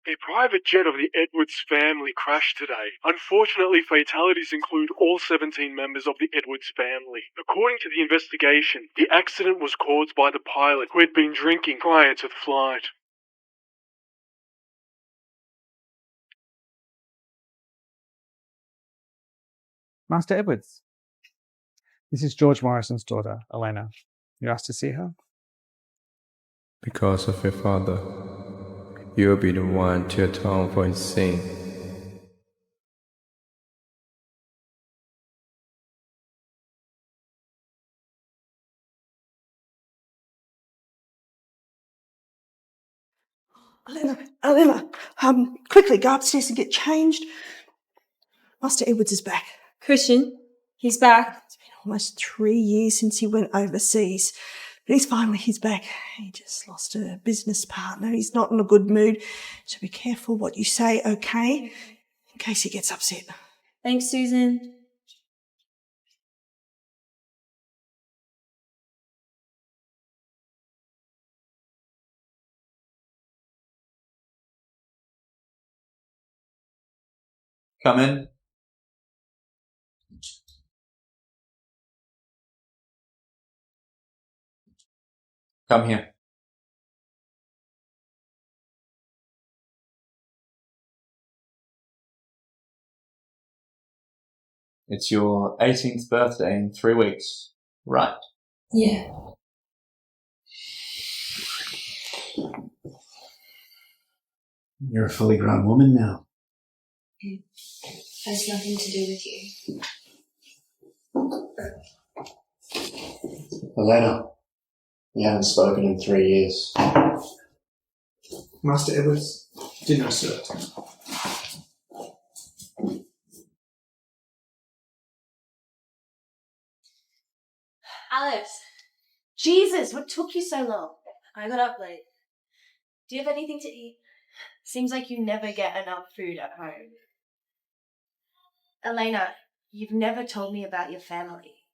A private jet of the Edwards family crashed today. Unfortunately, fatalities include all 17 members of the Edwards family. According to the investigation, the accident was caused by the pilot, who had been drinking prior to the flight. Master Edwards, this is George Morrison's daughter, Elena. You asked to see her? Because of your father, you will be the one to atone for his sin. Elena, quickly go upstairs and get changed. Master Edwards is back. Christian, he's back. It's been almost 3 years since he went overseas. But he's back. He just lost a business partner. He's not in a good mood. So be careful what you say, okay? In case he gets upset. Thanks, Susan. Come in. Come here. It's your 18th birthday in 3 weeks, right? Yeah. You're a fully grown woman now. It has nothing to do with you. Elena, you haven't spoken in 3 years. Master Edwards, dinner served. Alice! Jesus, what took you so long? I got up late. Do you have anything to eat? Seems like you never get enough food at home. Elena, you've never told me about your family.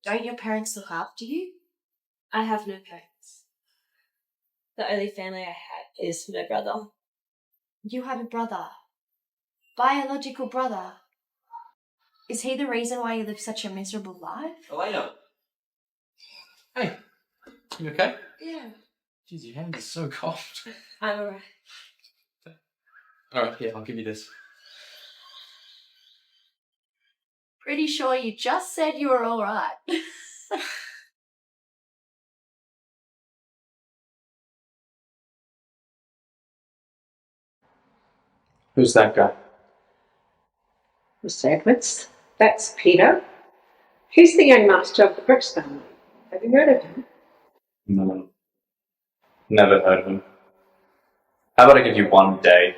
Don't your parents look after you? I have no parents. The only family I had is my brother. You have a brother? Biological brother? Is he the reason why you live such a miserable life? Elena! Hey, you okay? Yeah. Jeez, your hands are so cold. I'm alright. Alright, here, I'll give you this. Pretty sure you just said you were alright. Who's that guy? Mr. Edwards, that's Peter. He's the young master of the Brooks family. Have you heard of him? No. Never heard of him. How about I give you 1 day,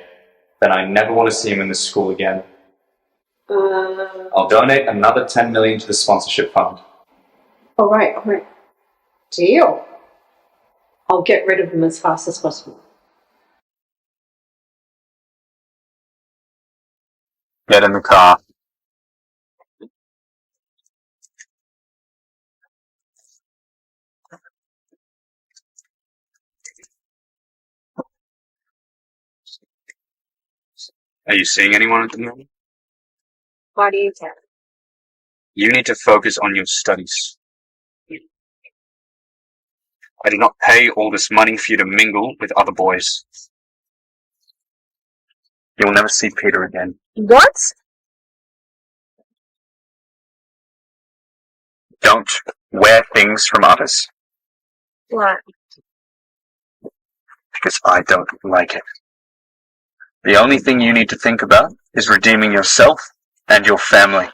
then I never want to see him in this school again. I'll donate another 10 million to the sponsorship fund. All right. Deal. I'll get rid of him as fast as possible. Get in the car. Are you seeing anyone at the moment? Why do you care? You need to focus on your studies. I did not pay all this money for you to mingle with other boys. You'll never see Peter again. What? Don't wear things from others. Why? Because I don't like it. The only thing you need to think about is redeeming yourself and your family.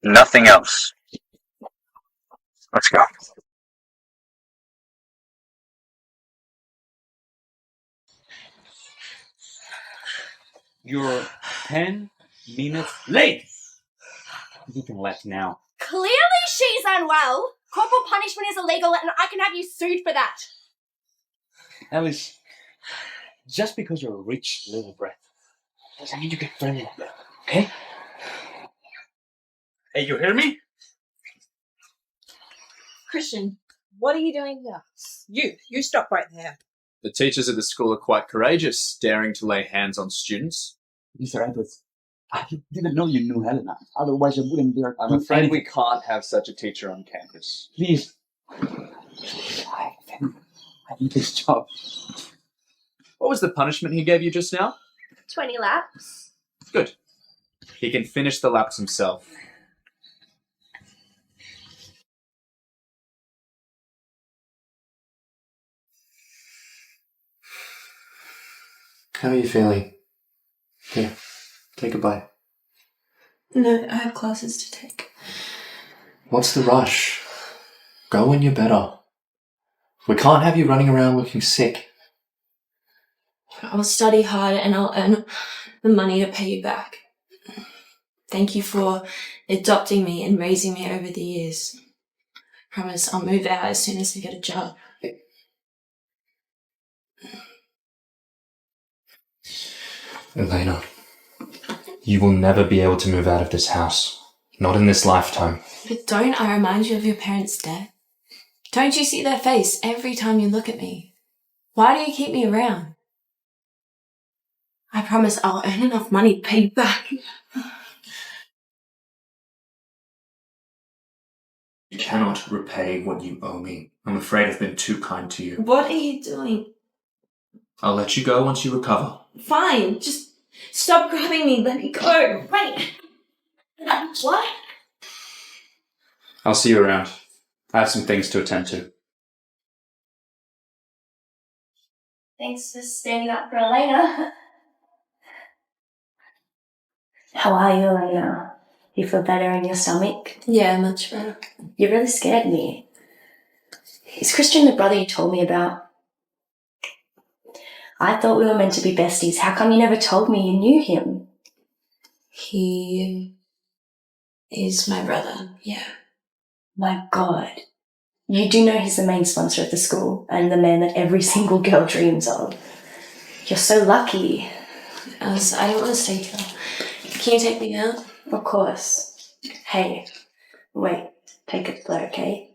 Nothing else. Let's go. You're 10 minutes late! You can left now. Clearly she's unwell. Corporal punishment is illegal and I can have you sued for that. Alice, just because you're a rich little brat doesn't mean you get friendly like that, okay? Hey, you hear me? Christian, what are you doing here? You stop right there. The teachers at the school are quite courageous, daring to lay hands on students. Mr. Edwards, I didn't know you knew Helena. Otherwise, I wouldn't dare. I'm afraid we can't have such a teacher on campus. Please. I need this job. What was the punishment he gave you just now? 20 laps. Good. He can finish the laps himself. How are you feeling? Here, take a bite. No, I have classes to take. What's the rush? Go when you're better. We can't have you running around looking sick. I'll study hard and I'll earn the money to pay you back. Thank you for adopting me and raising me over the years. Promise I'll move out as soon as I get a job. Elena, you will never be able to move out of this house. Not in this lifetime. But don't I remind you of your parents' death? Don't you see their face every time you look at me? Why do you keep me around? I promise I'll earn enough money to pay you back. You cannot repay what you owe me. I'm afraid I've been too kind to you. What are you doing? I'll let you go once you recover. Fine, just stop grabbing me. Let me go. Wait. What? I'll see you around. I have some things to attend to. Thanks for standing up for Elena. How are you, Elena? You feel better in your stomach? Yeah, much better. You really scared me. Is Christian the brother you told me about? I thought we were meant to be besties. How come you never told me you knew him? He is my brother, yeah. My God. You do know he's the main sponsor of the school and the man that every single girl dreams of. You're so lucky. Alice, I don't want to stay here. Can you take me out? Of course. Hey, wait. Take it slow, okay?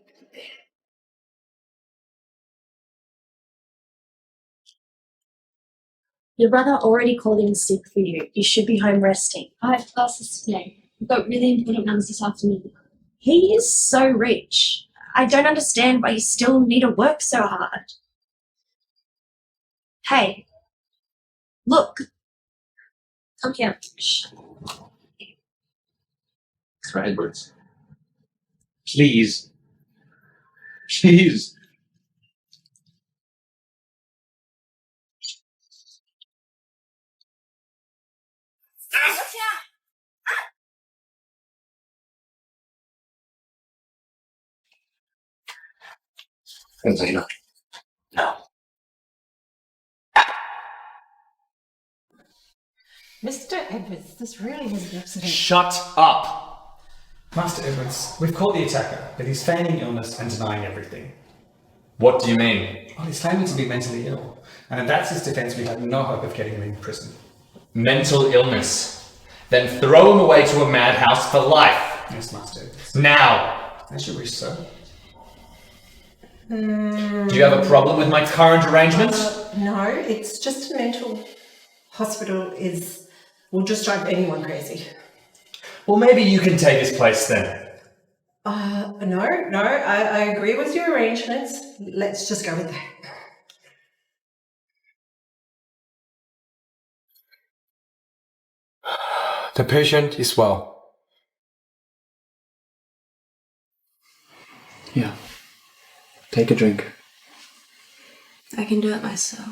Your brother already called in sick for you. You should be home resting. I have classes today. I've got really important ones this afternoon. He is so rich. I don't understand why you still need to work so hard. Hey, look. Come here. Shh. Mr. Edwards. Please. Please. Elena. No. Mr. Edwards, this really was an accident. Shut up! Master Edwards, we've caught the attacker, but he's feigning illness and denying everything. What do you mean? Well, he's claiming to be mentally ill, and if that's his defense, we have no hope of getting him in prison. Mental illness. Then throw him away to a madhouse for life. Yes, Master Edwards. Now! As you wish, sir. Do you have a problem with my current arrangements? No, it's just a mental hospital will just drive anyone crazy. Well, maybe you can take his place then. No, I agree with your arrangements. Let's just go with that. The patient is well. Yeah. Take a drink. I can do it myself.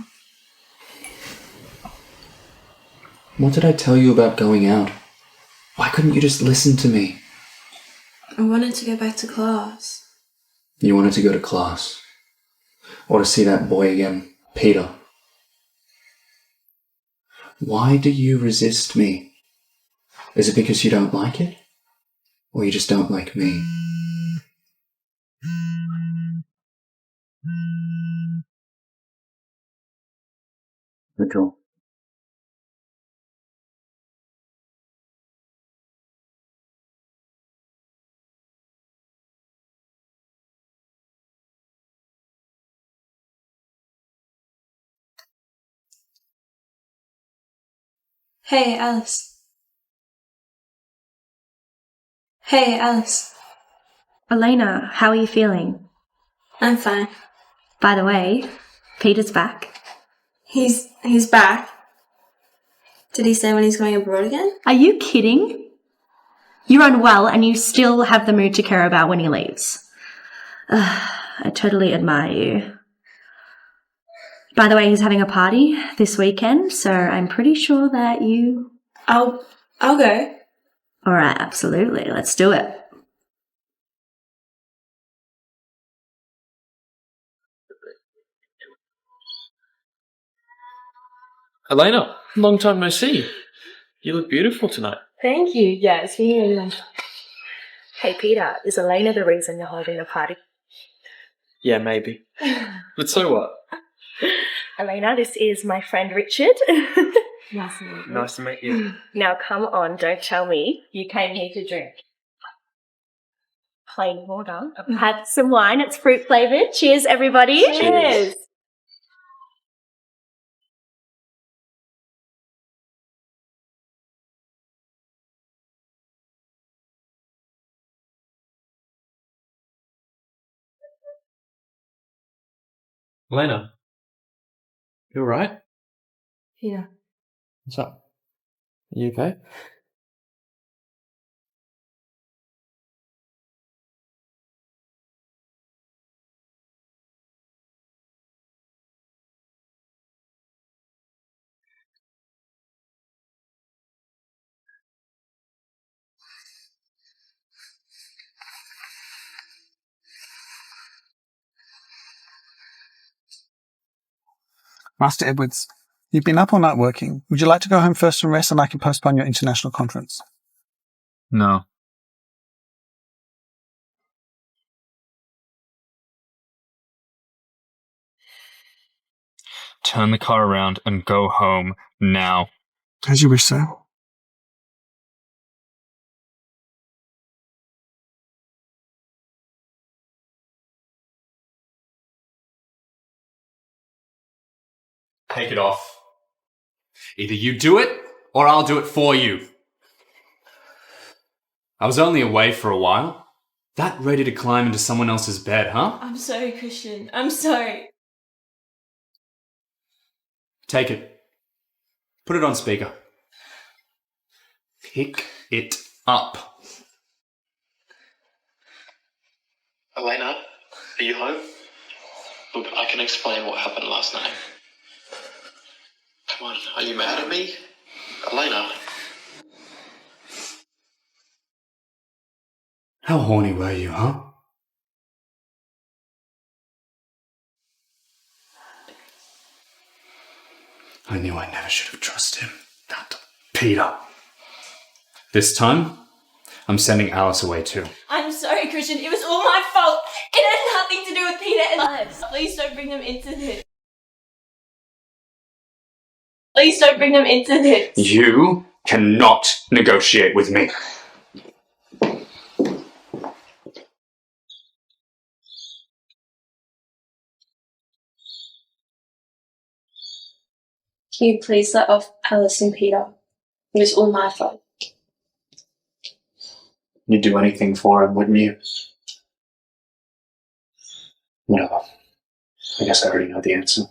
What did I tell you about going out? Why couldn't you just listen to me? I wanted to go back to class. You wanted to go to class. Or to see that boy again, Peter. Why do you resist me? Is it because you don't like it? Or you just don't like me? Mitchell. Hey, Alice. Hey, Alice. Elena, how are you feeling? I'm fine. By the way, Peter's back. He's back. Did he say when he's going abroad again? Are you kidding? You're unwell and you still have the mood to care about when he leaves. I totally admire you. By the way, he's having a party this weekend, so I'm pretty sure that you... I'll go. All right, absolutely. Let's do it. Elena, long time no see. You look beautiful tonight. Thank you. Yeah, it's been really nice. Hey, Peter, is Elena the reason you're holding a party? Yeah, maybe. But so what? Elena, this is my friend Richard. Nice to meet you. Nice to meet you. Now, come on, don't tell me you came here to drink. Plain water. I've had some wine. It's fruit flavoured. Cheers, everybody. Cheers. Elena, you alright? Yeah. What's up? Are you okay? Master Edwards, you've been up all night working. Would you like to go home first and rest, and I can postpone your international conference? No. Turn the car around and go home now. As you wish, sir. Take it off. Either you do it, or I'll do it for you. I was only away for a while. That ready to climb into someone else's bed, huh? I'm sorry, Christian. I'm sorry. Take it. Put it on speaker. Pick it up. Elena, are you home? Look, I can explain what happened last night. Come on, are you mad at me? Elena? How horny were you, huh? I knew I never should have trusted him. That Peter. This time, I'm sending Alice away too. I'm sorry, Christian. It was all my fault. It had nothing to do with Peter and Alice. Please don't bring them into this. Please don't bring them into this. You cannot negotiate with me. Can you please let off Alice and Peter? It was all my fault. You'd do anything for him, wouldn't you? Whatever. I guess I already know the answer.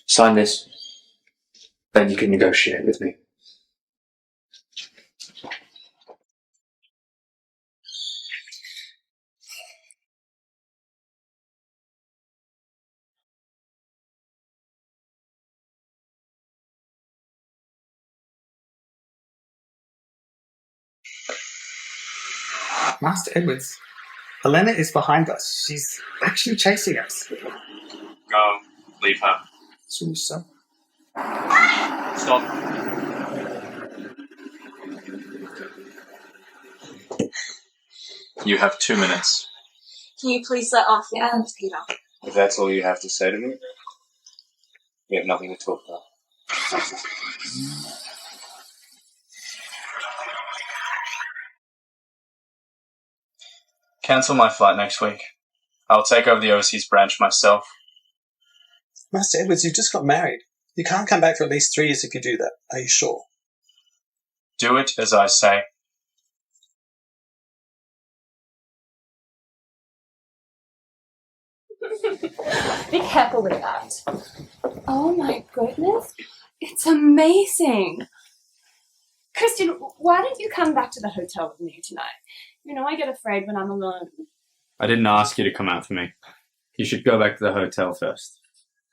Sign this. Then you can negotiate with me. Master Edwards, Elena is behind us. She's actually chasing us. Go. Leave her. So, Stop. You have 2 minutes. Can you please let off Alice, Peter? If that's all you have to say to me, we have nothing to talk about. Cancel my flight next week. I'll take over the overseas branch myself. Master Edwards, you've just got married. You can't come back for at least 3 years if you do that. Are you sure? Do it as I say. Be careful with that. Oh my goodness. It's amazing. Christian, why didn't you come back to the hotel with me tonight? You know I get afraid when I'm alone. I didn't ask you to come out for me. You should go back to the hotel first.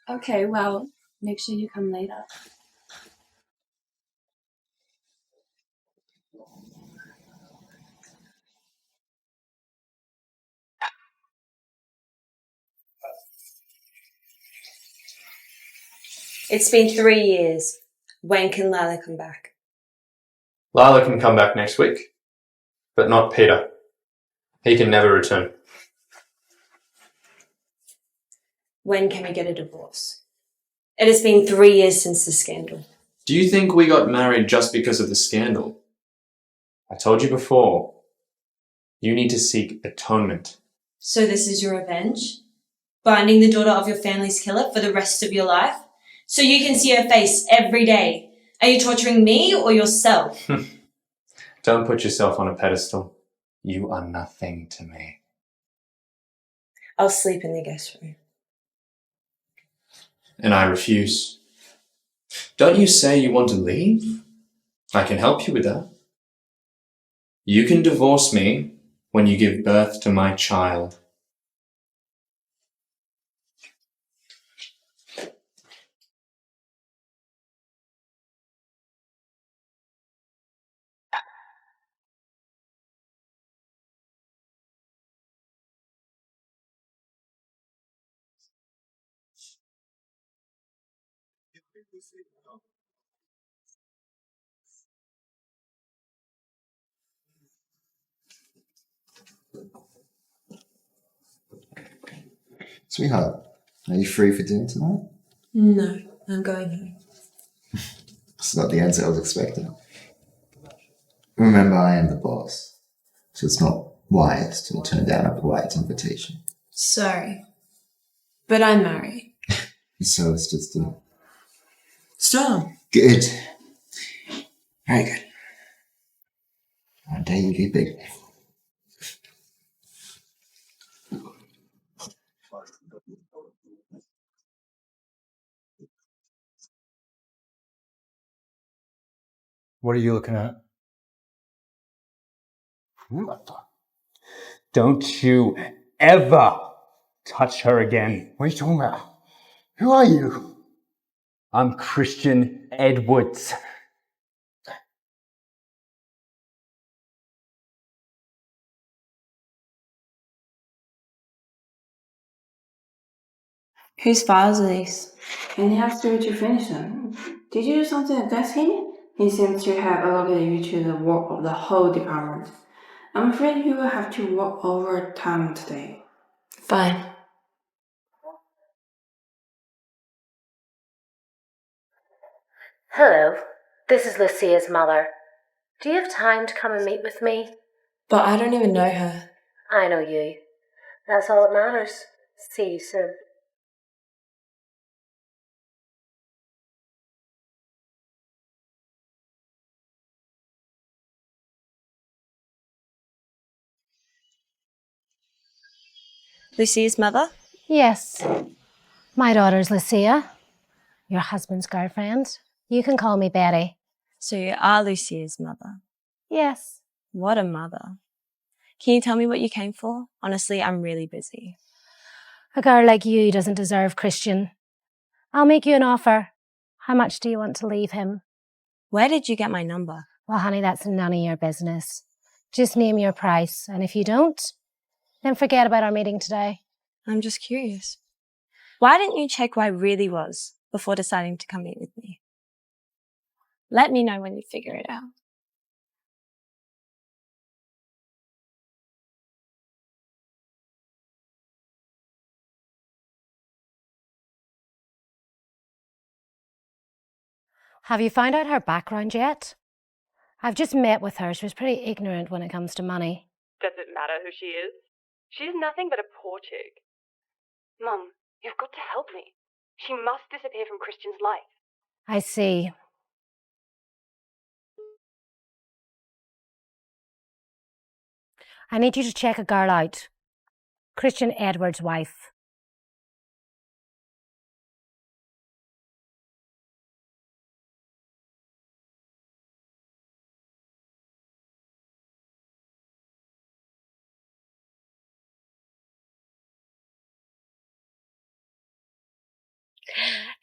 Okay, well, make sure you come later. It's been 3 years. When can Lila come back? Lila can come back next week, but not Peter. He can never return. When can we get a divorce? It has been 3 years since the scandal. Do you think we got married just because of the scandal? I told you before, you need to seek atonement. So this is your revenge? Binding the daughter of your family's killer for the rest of your life? So you can see her face every day? Are you torturing me or yourself? Don't put yourself on a pedestal. You are nothing to me. I'll sleep in the guest room. And I refuse. Don't you say you want to leave? I can help you with that. You can divorce me when you give birth to my child. Sweetheart, are you free for dinner tonight? No, I'm going home. It's not the answer I was expecting. Remember, I am the boss, so it's not wise to turn down a polite invitation. Sorry, but I'm married. So it's just a... Stop. Good. Very good. One day you'll be big. What are you looking at? Don't you ever touch her again. What are you talking about? Who are you? I'm Christian Edwards. Whose files are these? And he has to finish them. Did you do something against him? He seems to have allocated you to the work of the whole department. I'm afraid you will have to work overtime today. Fine. Hello, this is Lucia's mother. Do you have time to come and meet with me? But I don't even know her. I know you. That's all that matters. See you soon. Lucy's mother? Yes. My daughter's Lucia. Your husband's girlfriend. You can call me Betty. So you are Lucia's mother? Yes. What a mother. Can you tell me what you came for? Honestly, I'm really busy. A girl like you doesn't deserve Christian. I'll make you an offer. How much do you want to leave him? Where did you get my number? Well, honey, that's none of your business. Just name your price, and if you don't, then forget about our meeting today. I'm just curious. Why didn't you check who I really was before deciding to come meet with me? Let me know when you figure it out. Have you found out her background yet? I've just met with her. She was pretty ignorant when it comes to money. Does it matter who she is? She's nothing but a poor chick. Mum, you've got to help me. She must disappear from Christian's life. I see. I need you to check a girl out. Christian Edward's wife.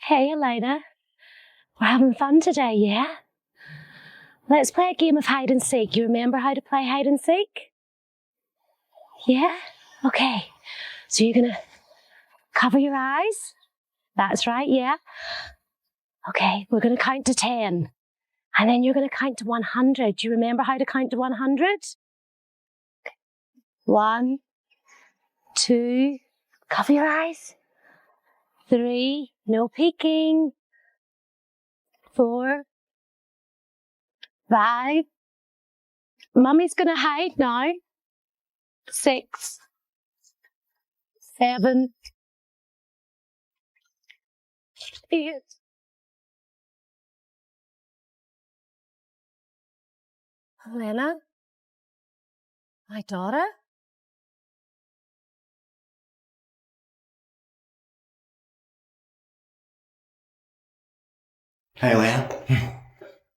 Hey, Elena. We're having fun today, yeah? Let's play a game of hide and seek. You remember how to play hide and seek? Yeah? Okay. So you're gonna cover your eyes. That's right, yeah? Okay, we're gonna count to 10. And then you're gonna count to 100. Do you remember how to count to 100? 1, 2, cover your eyes. 3, no peeking. 4, 5. Mummy's gonna hide now. 6, 7, 8. Elena? My daughter? Hey, Elena.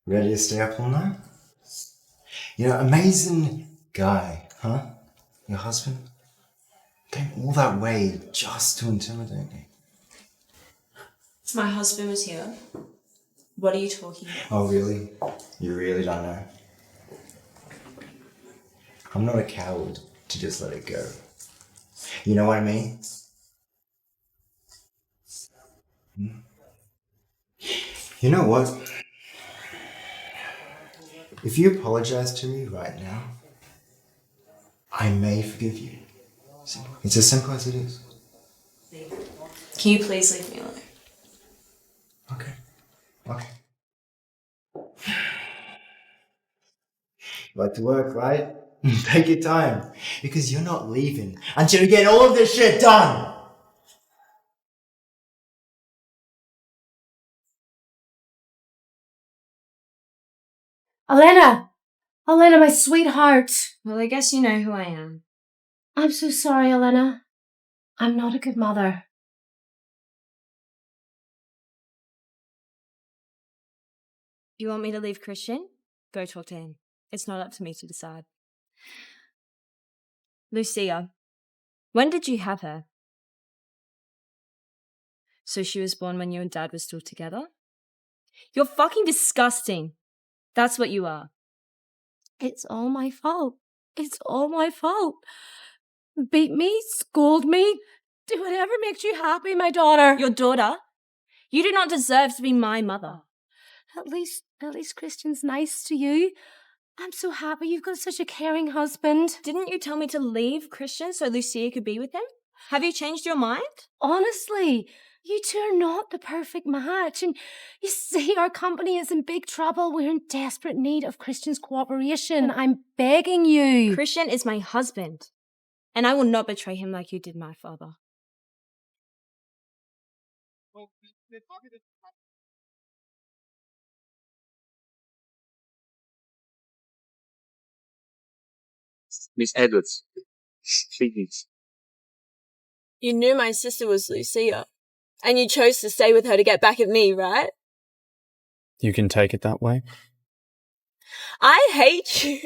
Ready to stay up all night? You know, amazing guy, huh? Your husband? Came all that way just to intimidate me. If my husband was here, what are you talking about? Oh, really? You really don't know? I'm not a coward to just let it go. You know what I mean? You know what? If you apologize to me right now, I may forgive you. It's as simple as it is. Can you please leave me alone? Okay. Like to work, right? Take your time. Because you're not leaving until you get all of this shit done! Elena! Elena, my sweetheart. Well, I guess you know who I am. I'm so sorry, Elena. I'm not a good mother. You want me to leave Christian? Go talk to him. It's not up to me to decide. Lucia, when did you have her? So she was born when you and Dad were still together? You're fucking disgusting. That's what you are. It's all my fault. It's all my fault. Beat me, scold me, do whatever makes you happy, my daughter. Your daughter? You do not deserve to be my mother. At least Christian's nice to you. I'm so happy you've got such a caring husband. Didn't you tell me to leave Christian so Lucia could be with him? Have you changed your mind? Honestly, you two are not the perfect match. And you see, our company is in big trouble. We're in desperate need of Christian's cooperation. I'm begging you. Christian is my husband, and I will not betray him like you did my father. Miss Edwards, please. You knew my sister was Lucia, and you chose to stay with her to get back at me, right? You can take it that way. I hate you.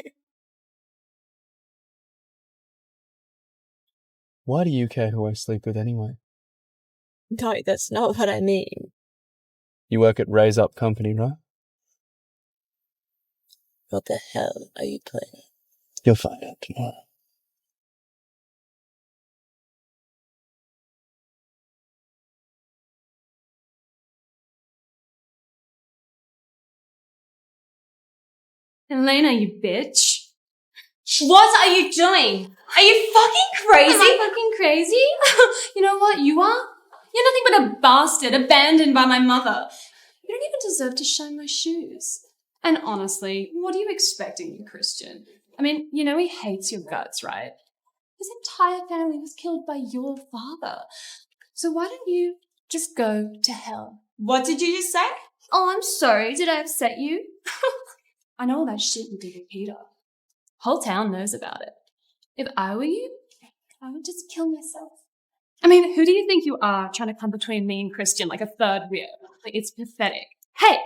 Why do you care who I sleep with anyway? No, that's not what I mean. You work at Raise Up Company, right? What the hell are you playing? You'll find out tomorrow. Elena, you bitch. What are you doing? Are you fucking crazy? Am I fucking crazy? You know what you are? You're nothing but a bastard abandoned by my mother. You don't even deserve to shine my shoes. And honestly, what are you expecting, you Christian? I mean, you know he hates your guts, right? His entire family was killed by your father. So why don't you just go to hell? What did you just say? Oh, I'm sorry. Did I upset you? I know all that shit you did with Peter. Whole town knows about it. If I were you, I would just kill myself. I mean, who do you think you are trying to come between me and Christian like a third wheel? Like, it's pathetic. Hey,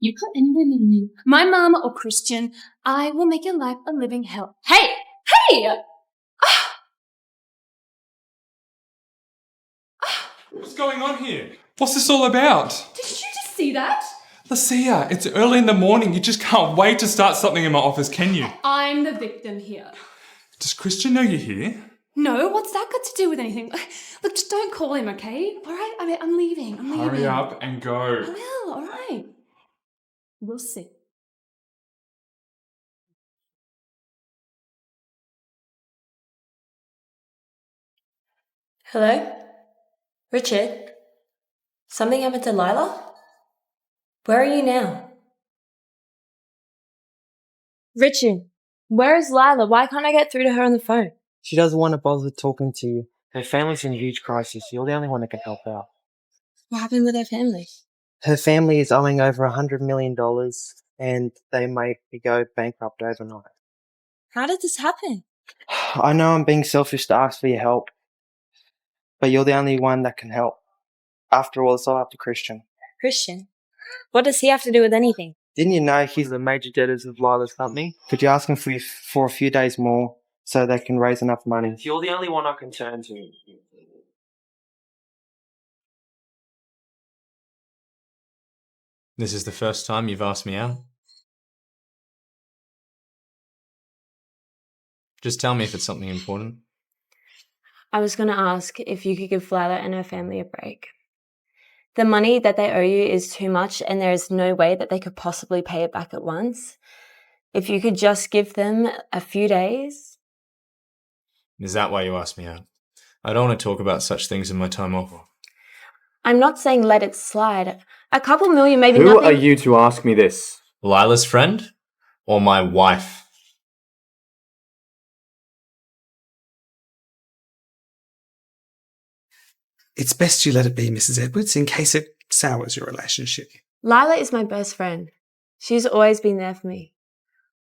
you put anyone in you, my mum or Christian, I will make your life a living hell. Hey! Hey! What's going on here? What's this all about? Did you just see that? Lucia, it's early in the morning. You just can't wait to start something in my office, can you? I'm the victim here. Does Christian know you're here? No, what's that got to do with anything? Look, just don't call him, okay? All right? I'm leaving. Hurry up and go. I will, all right. We'll see. Hello? Richard? Something happened to Lila? Where are you now? Richard, where is Lila? Why can't I get through to her on the phone? She doesn't want to bother talking to you. Her family's in a huge crisis. You're the only one that can help out. What happened with her family? Her family is owing over $100 million and they may go bankrupt overnight. How did this happen? I know I'm being selfish to ask for your help, but you're the only one that can help. After all, it's all up to Christian. Christian? What does he have to do with anything? Didn't you know he's the major debtors of Lila's company? Could you ask him for a few days more so they can raise enough money? You're the only one I can turn to. This is the first time you've asked me out? Just tell me if it's something important. I was going to ask if you could give Lila and her family a break. The money that they owe you is too much and there is no way that they could possibly pay it back at once. If you could just give them a few days. Is that why you asked me out? I don't want to talk about such things in my time off. I'm not saying let it slide. A couple million, maybe Who nothing. are you to ask me this? Lila's friend? Or my wife? It's best you let it be, Mrs. Edwards, in case it sours your relationship. Lila is my best friend. She's always been there for me.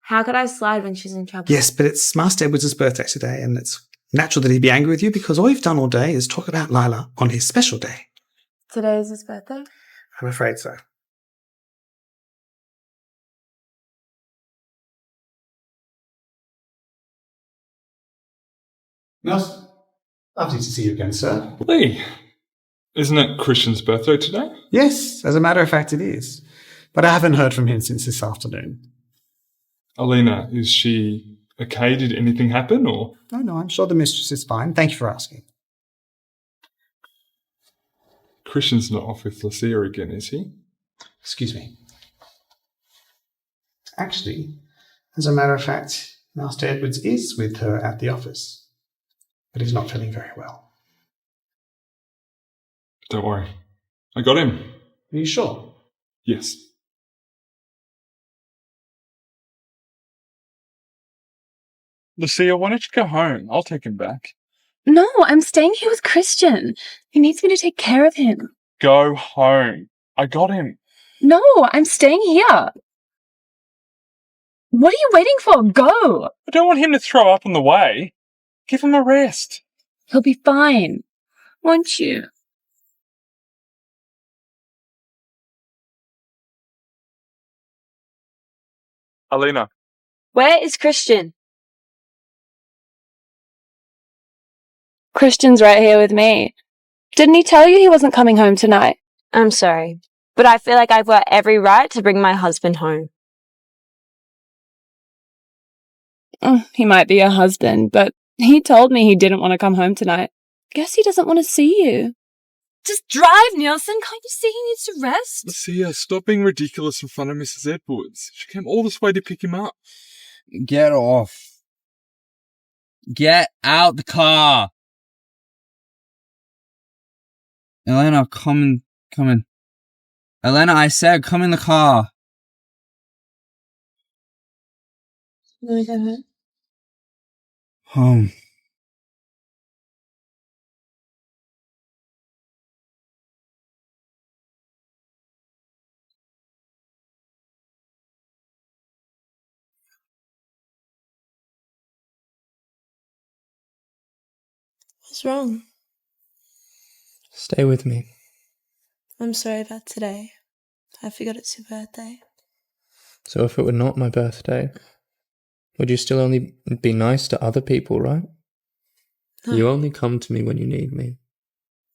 How could I slide when she's in trouble? Yes, but it's Master Edwards' birthday today, and it's natural that he'd be angry with you because all you've done all day is talk about Lila on his special day. Today is his birthday? I'm afraid so. Nice. Lovely to see you again, sir. Lee, isn't it Christian's birthday today? Yes, as a matter of fact, it is. But I haven't heard from him since this afternoon. Elena, is she okay? Did anything happen or? No, I'm sure the mistress is fine. Thank you for asking. Christian's not off with Lucia again, is he? Excuse me. Actually, as a matter of fact, Master Edwards is with her at the office. But he's not feeling very well. Don't worry. I got him. Are you sure? Yes. Lucia, why don't you go home? I'll take him back. No, I'm staying here with Christian. He needs me to take care of him. Go home. I got him. No, I'm staying here. What are you waiting for? Go! I don't want him to throw up on the way. Give him a rest. He'll be fine. Won't you? Elena. Where is Christian? Christian's right here with me. Didn't he tell you he wasn't coming home tonight? I'm sorry, but I feel like I've got every right to bring my husband home. He might be your husband, but he told me he didn't want to come home tonight. Guess he doesn't want to see you. Just drive, Nielsen. Can't you see he needs to rest? Lucia, stop being ridiculous in front of Mrs. Edwards. She came all this way to pick him up. Get off. Get out the car. Elena, come in. Elena, I said come in the car. Let me go home. Home. What's wrong? Stay with me. I'm sorry about today. I forgot it's your birthday. So if it were not my birthday, would you still only be nice to other people, right? No. You only come to me when you need me.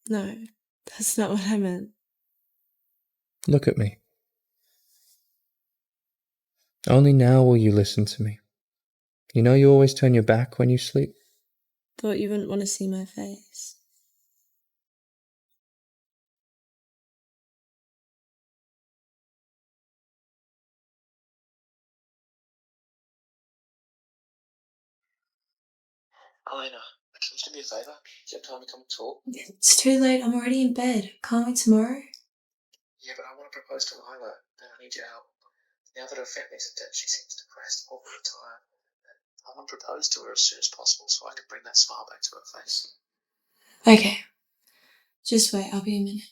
No, that's not what I meant. Look at me. Only now will you listen to me. You know you always turn your back when you sleep. Thought you wouldn't want to see my face. Elena, can you do me a favour? Do you have time to come and talk? It's too late. I'm already in bed. Can't we tomorrow? Yeah, but I want to propose to Lila, and I need your help. Now that her family's in debt, she seems depressed, awfully tired. I want to propose to her as soon as possible so I can bring that smile back to her face. Okay. Just wait. I'll be a minute.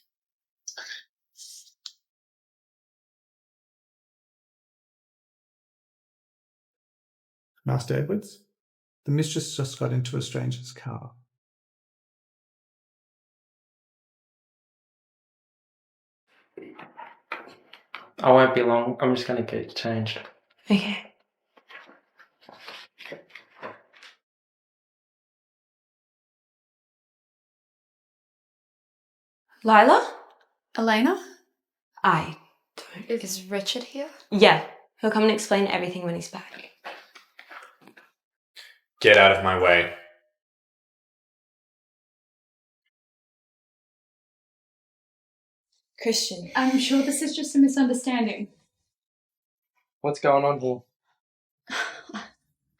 Master Edwards, the mistress just got into a stranger's car. I won't be long. I'm just going to get it changed. Okay. Lila? Elena? Is Richard here? Yeah. He'll come and explain everything when he's back. Get out of my way. Christian. I'm sure this is just a misunderstanding. What's going on here?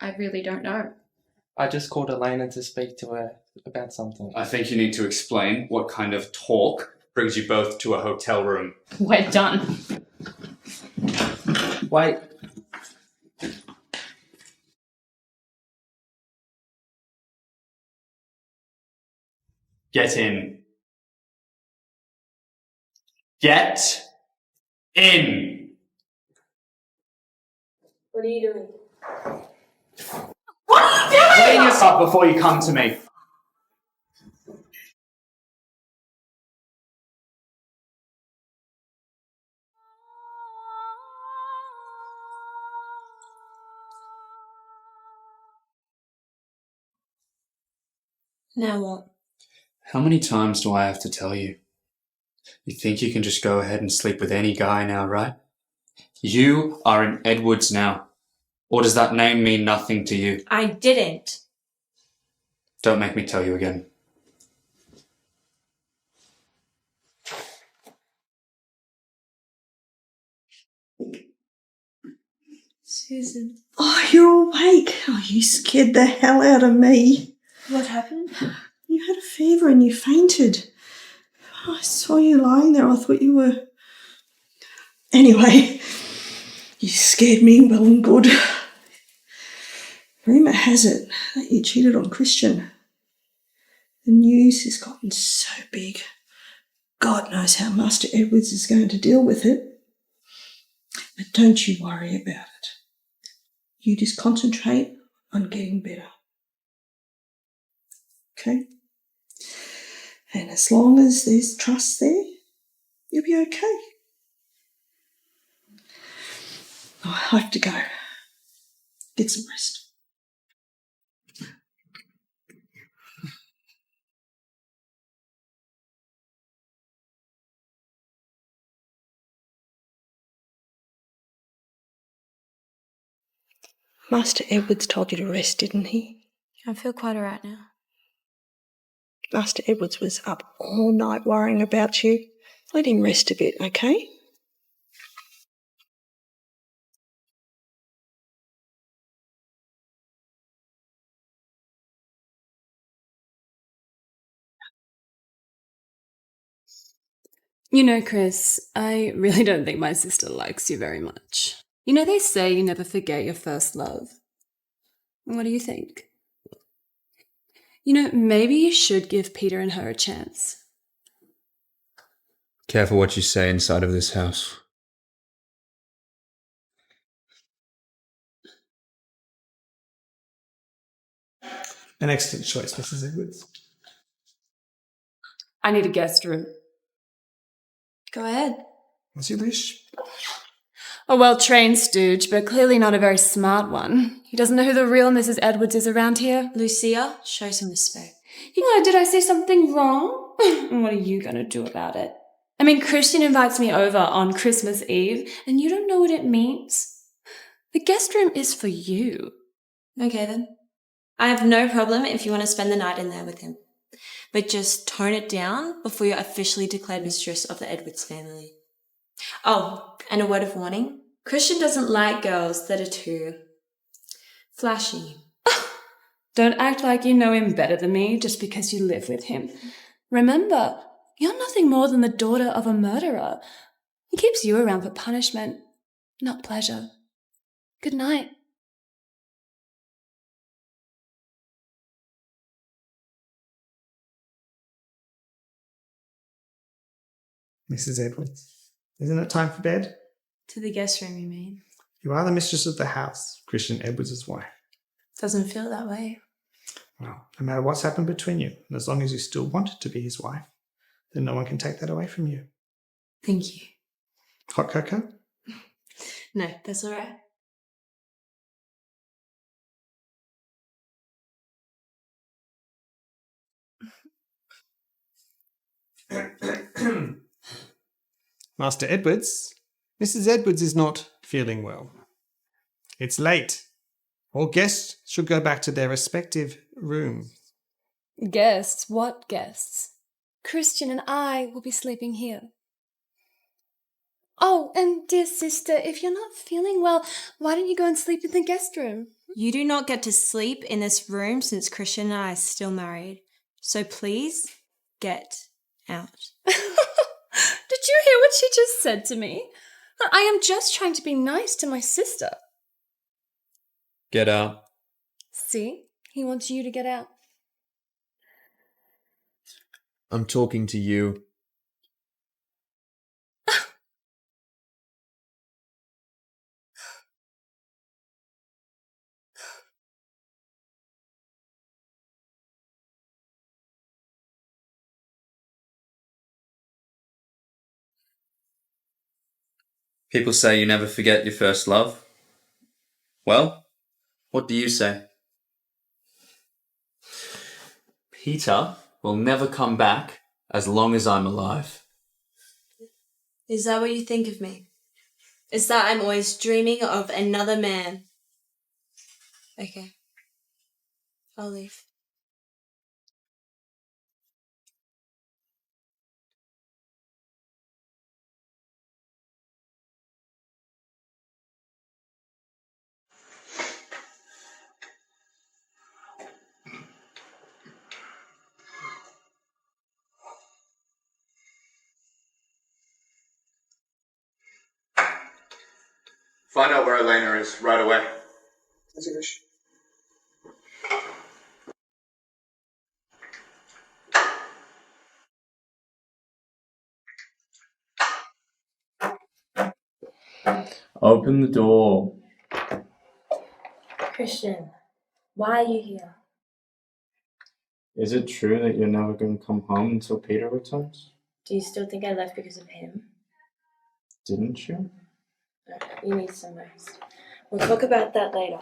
I really don't know. I just called Elena to speak to her about something. I think you need to explain what kind of talk brings you both to a hotel room. We're done. Wait. Get in. Get in. What are you doing? Clean this up before you come to me. Now what? How many times do I have to tell you? You think you can just go ahead and sleep with any guy now, right? You are in Edwards now. Or does that name mean nothing to you? I didn't. Don't make me tell you again. Susan. Oh, you're awake. Oh, you scared the hell out of me. What happened? You had a fever and you fainted. I saw you lying there. I thought you were... Anyway, you scared me well and good. Rumour has it that you cheated on Christian. The news has gotten so big. God knows how Master Edwards is going to deal with it. But don't you worry about it. You just concentrate on getting better. Okay? And as long as there's trust there, you'll be okay. Oh, I have to go. Get some rest. Master Edwards told you to rest, didn't he? I feel quite alright now. Master Edwards was up all night worrying about you. Let him rest a bit, okay? You know, Chris, I really don't think my sister likes you very much. You know, they say you never forget your first love. What do you think? You know, maybe you should give Peter and her a chance. Careful what you say inside of this house. An excellent choice, Mrs. Edwards. I need a guest room. Go ahead. As you wish. A well-trained stooge, but clearly not a very smart one. He doesn't know who the real Mrs. Edwards is around here. Lucia, show some respect. Did I say something wrong? What are you going to do about it? I mean, Christian invites me over on Christmas Eve, and you don't know what it means? The guest room is for you. Okay then. I have no problem if you want to spend the night in there with him. But just tone it down before you're officially declared mistress of the Edwards family. Oh, and a word of warning. Christian doesn't like girls that are too flashy. Don't act like you know him better than me just because you live with him. Remember, you're nothing more than the daughter of a murderer. He keeps you around for punishment, not pleasure. Good night. Mrs. Edwards, isn't it time for bed? To the guest room, you mean? You are the mistress of the house, Christian Edwards' wife. Doesn't feel that way. Well, no matter what's happened between you, and as long as you still want to be his wife, then no one can take that away from you. Thank you. Hot cocoa? No, that's all right. Master Edwards, Mrs. Edwards is not feeling well. It's late. All guests should go back to their respective rooms. Guests? What guests? Christian and I will be sleeping here. Oh, and dear sister, if you're not feeling well, why don't you go and sleep in the guest room? You do not get to sleep in this room since Christian and I are still married. So please, get out. Did you hear what she just said to me? I am just trying to be nice to my sister. Get out. See? He wants you to get out. I'm talking to you. People say you never forget your first love. Well, what do you say? Peter will never come back as long as I'm alive. Is that what you think of me? Is that I'm always dreaming of another man? Okay. I'll leave. Find out where Elena is right away. As you wish. Open the door. Christian, why are you here? Is it true that you're never going to come home until Peter returns? Do you still think I left because of him? Didn't you? You need some rest. We'll talk about that later.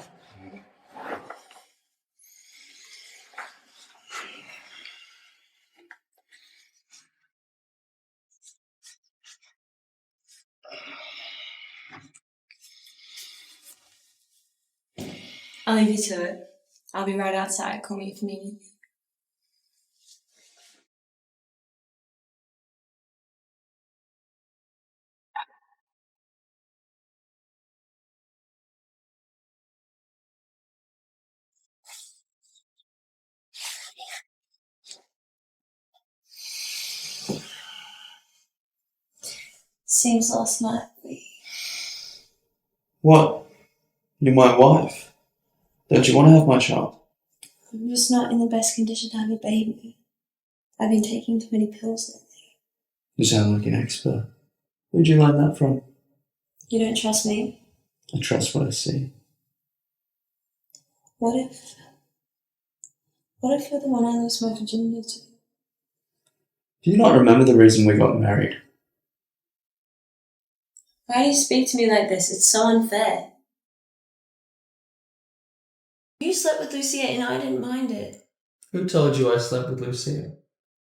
I'll leave you to it. I'll be right outside. Call me if you need anything. Seems last night we... What? You're my wife. Don't you want to have my child? I'm just not in the best condition to have a baby. I've been taking too many pills lately. You sound like an expert. Where'd you learn that from? You don't trust me? I trust what I see. What if you're the one I lost my virginity to? Do you not remember the reason we got married? Why do you speak to me like this? It's so unfair. You slept with Lucia and I didn't mind it. Who told you I slept with Lucia?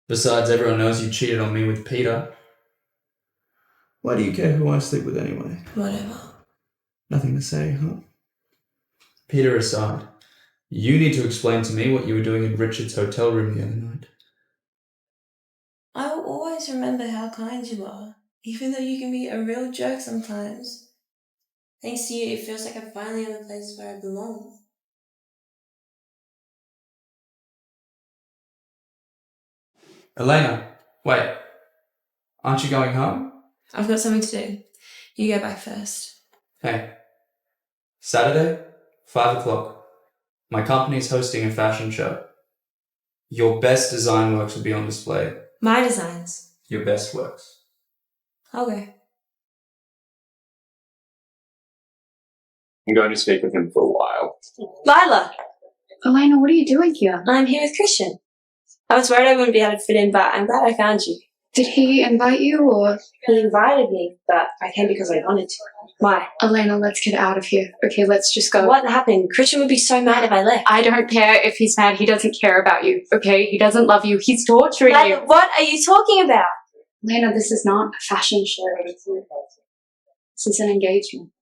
Besides, everyone knows you cheated on me with Peter. Why do you care who I sleep with anyway? Whatever. Nothing to say, huh? Peter aside, you need to explain to me what you were doing in Richard's hotel room the other night. I will always remember how kind you are, even though you can be a real jerk sometimes. Thanks to you, it feels like I'm finally in a place where I belong. Elena, wait. Aren't you going home? I've got something to do. You go back first. Hey. Saturday, 5 o'clock. My company's hosting a fashion show. Your best design works will be on display. My designs. Your best works. Okay. I'm going to speak with him for a while. Lila! Elena, what are you doing here? I'm here with Christian. I was worried I wouldn't be able to fit in, but I'm glad I found you. Did he invite you, or? He invited me, but I came because I wanted to. Why? Elena, let's get out of here. Okay, let's just go. What happened? Christian would be so mad if I left. I don't care if he's mad. He doesn't care about you, okay? He doesn't love you. He's torturing you. What are you talking about? Elena, this is not a fashion show. This is an engagement.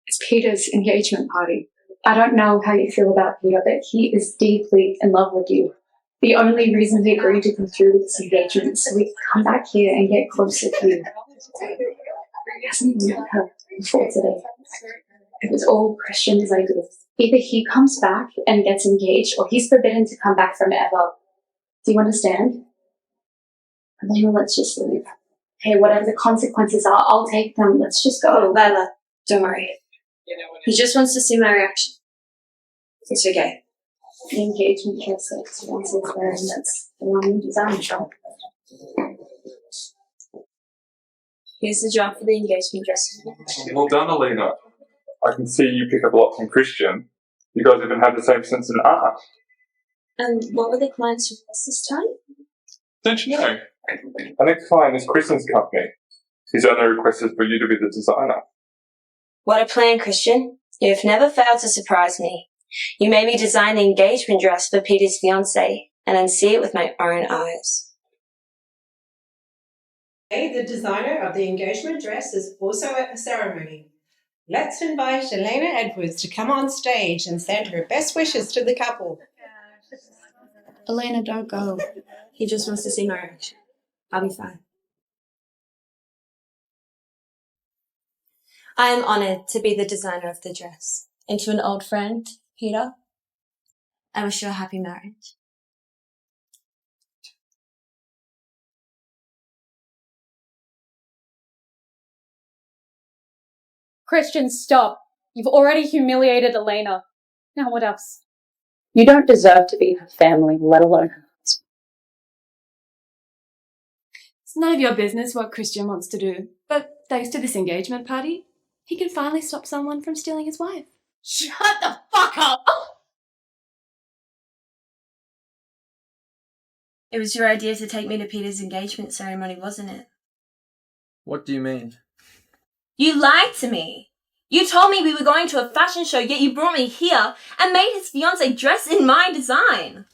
It's Peter's engagement party. I don't know how you feel about Peter, but he is deeply in love with you. The only reason he agreed to come through with this engagement is so we can come back here and get closer to you. He hasn't even met her before today. It was all Christian's idea. Either he comes back and gets engaged, or he's forbidden to come back from ever. Do you understand? Elena, let's just leave. Hey, whatever the consequences are, I'll take them. Let's just go. Lila, don't worry. He just wants to see my reaction. It's okay. The engagement dress that his fiancé is wearing, that's the one you designed, shop. Here's the job for the engagement dress. Well done, Elena. I can see you pick up a lot from Christian. You guys even have the same sense of art. And what were the client's requests this time? Don't you know? Our next client is Christian's company. His only request is for you to be the designer. What a plan, Christian. You've never failed to surprise me. You made me design the engagement dress for Peter's fiancée, and then see it with my own eyes. The designer of the engagement dress is also at the ceremony. Let's invite Elena Edwards to come on stage and send her best wishes to the couple. Elena, don't go. He just wants to see my reaction. I'll be fine. I am honoured to be the designer of the dress. And to an old friend, Peter, I wish you a happy marriage. Christian, stop. You've already humiliated Elena. Now what else? You don't deserve to be her family, let alone her husband. It's none of your business what Christian wants to do, but thanks to this engagement party, he can finally stop someone from stealing his wife. Shut the fuck up! It was your idea to take me to Peter's engagement ceremony, wasn't it? What do you mean? You lied to me. You told me we were going to a fashion show, yet you brought me here and made his fiancée dress in my design.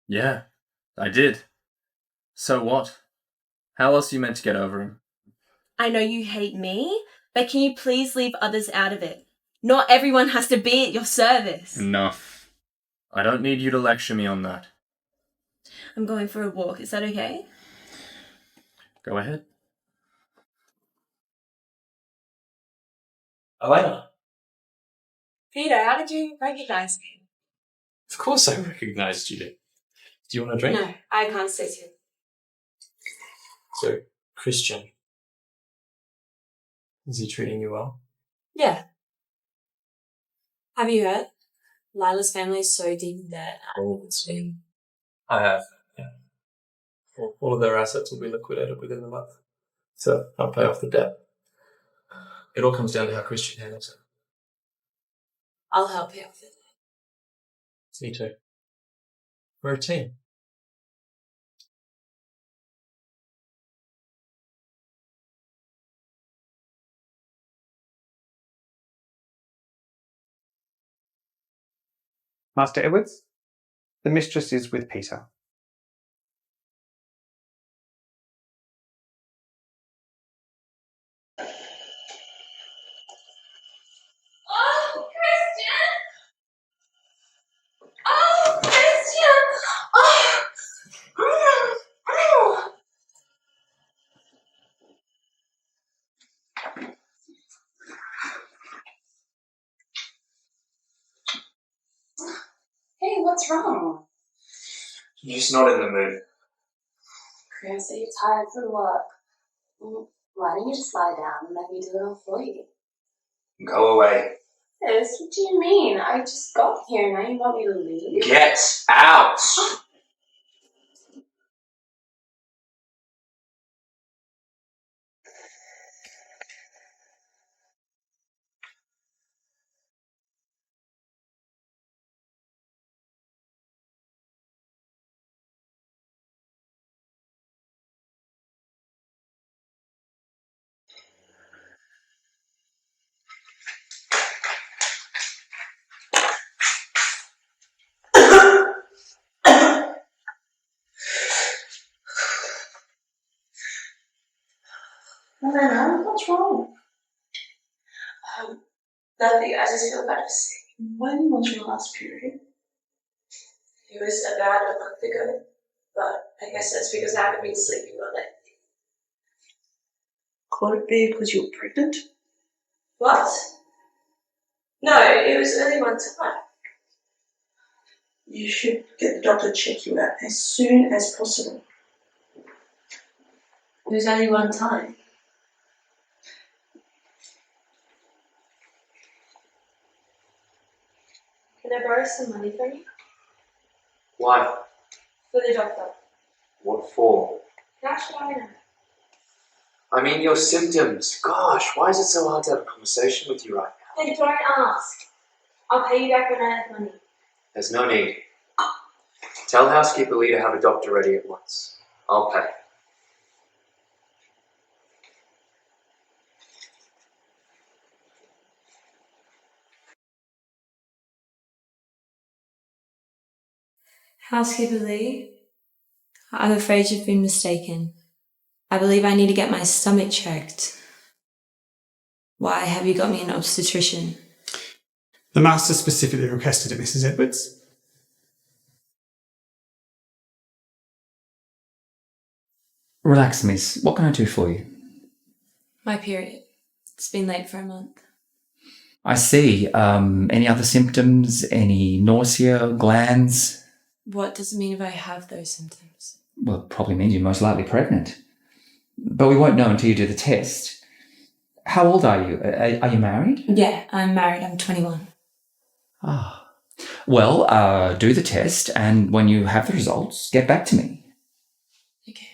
Yeah, I did. So what? How else are you meant to get over him? I know you hate me, but can you please leave others out of it? Not everyone has to be at your service. Enough. I don't need you to lecture me on that. I'm going for a walk. Is that okay? Go ahead. Elena. Peter, how did you recognise me? Of course I recognised you. Do you want a drink? No, I can't sit here. So, Christian. Is he treating you well? Yeah. Have you heard? Lila's family is so deep in debt. I have, yeah. Well, all of their assets will be liquidated within the month. So, I'll pay off the debt. It all comes down to how Christian handles it. I'll help you with it. Me too. We're a team. Master Edwards, the mistress is with Peter. Oh, Christian! Oh, Christian! Oh! Hey, what's wrong? I'm just not in the mood. Chris, are you tired from work? Why don't you just lie down and let me do it all for you? Go away. Chris, what do you mean? I just got here, now you want me to leave? Get out! Elena, what's wrong? Nothing, I just feel better sick. When was your last period? It was about a month ago, but I guess that's because I haven't been sleeping well lately. Could it be because you're pregnant? What? No, it was only one time. You should get the doctor to check you out as soon as possible. It was only one time. Can I borrow some money from you? Why? For the doctor. What for? Cash now. I mean, your symptoms. Gosh, why is it so hard to have a conversation with you right now? Then don't ask. I'll pay you back when I have money. There's no need. Tell housekeeper Lee to have a doctor ready at once. I'll pay. Housekeeper Lee, I'm afraid you've been mistaken. I believe I need to get my stomach checked. Why have you got me an obstetrician? The master specifically requested it, Mrs. Edwards. Relax, miss. What can I do for you? My period. It's been late for a month. I see. Any other symptoms? Any nausea, glands? What does it mean if I have those symptoms? Well, it probably means you're most likely pregnant. But we won't know until you do the test. How old are you? Are you married? Yeah, I'm married. I'm 21. Ah. Well, do the test, and when you have the results, get back to me. Okay.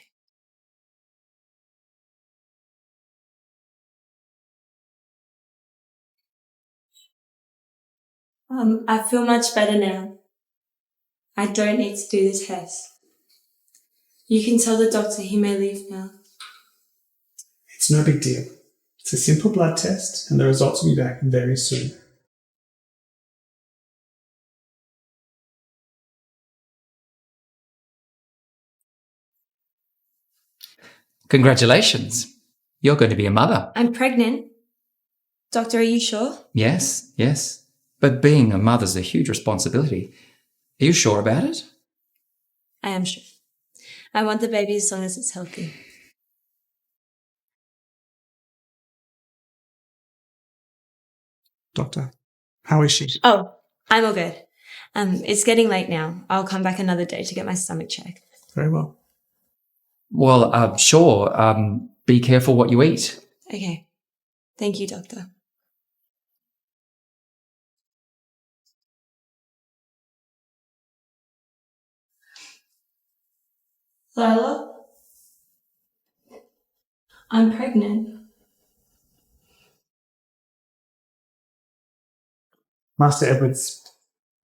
I feel much better now. I don't need to do the test. You can tell the doctor he may leave now. It's no big deal. It's a simple blood test, and the results will be back very soon. Congratulations. You're going to be a mother. I'm pregnant. Doctor, are you sure? Yes, yes. But being a mother's a huge responsibility. Are you sure about it? I am sure. I want the baby as long as it's healthy. Doctor, how is she? Oh, I'm all good. It's getting late now. I'll come back another day to get my stomach checked. Very well. Well, sure. Be careful what you eat. Okay. Thank you, Doctor. Lila? I'm pregnant. Master Edwards,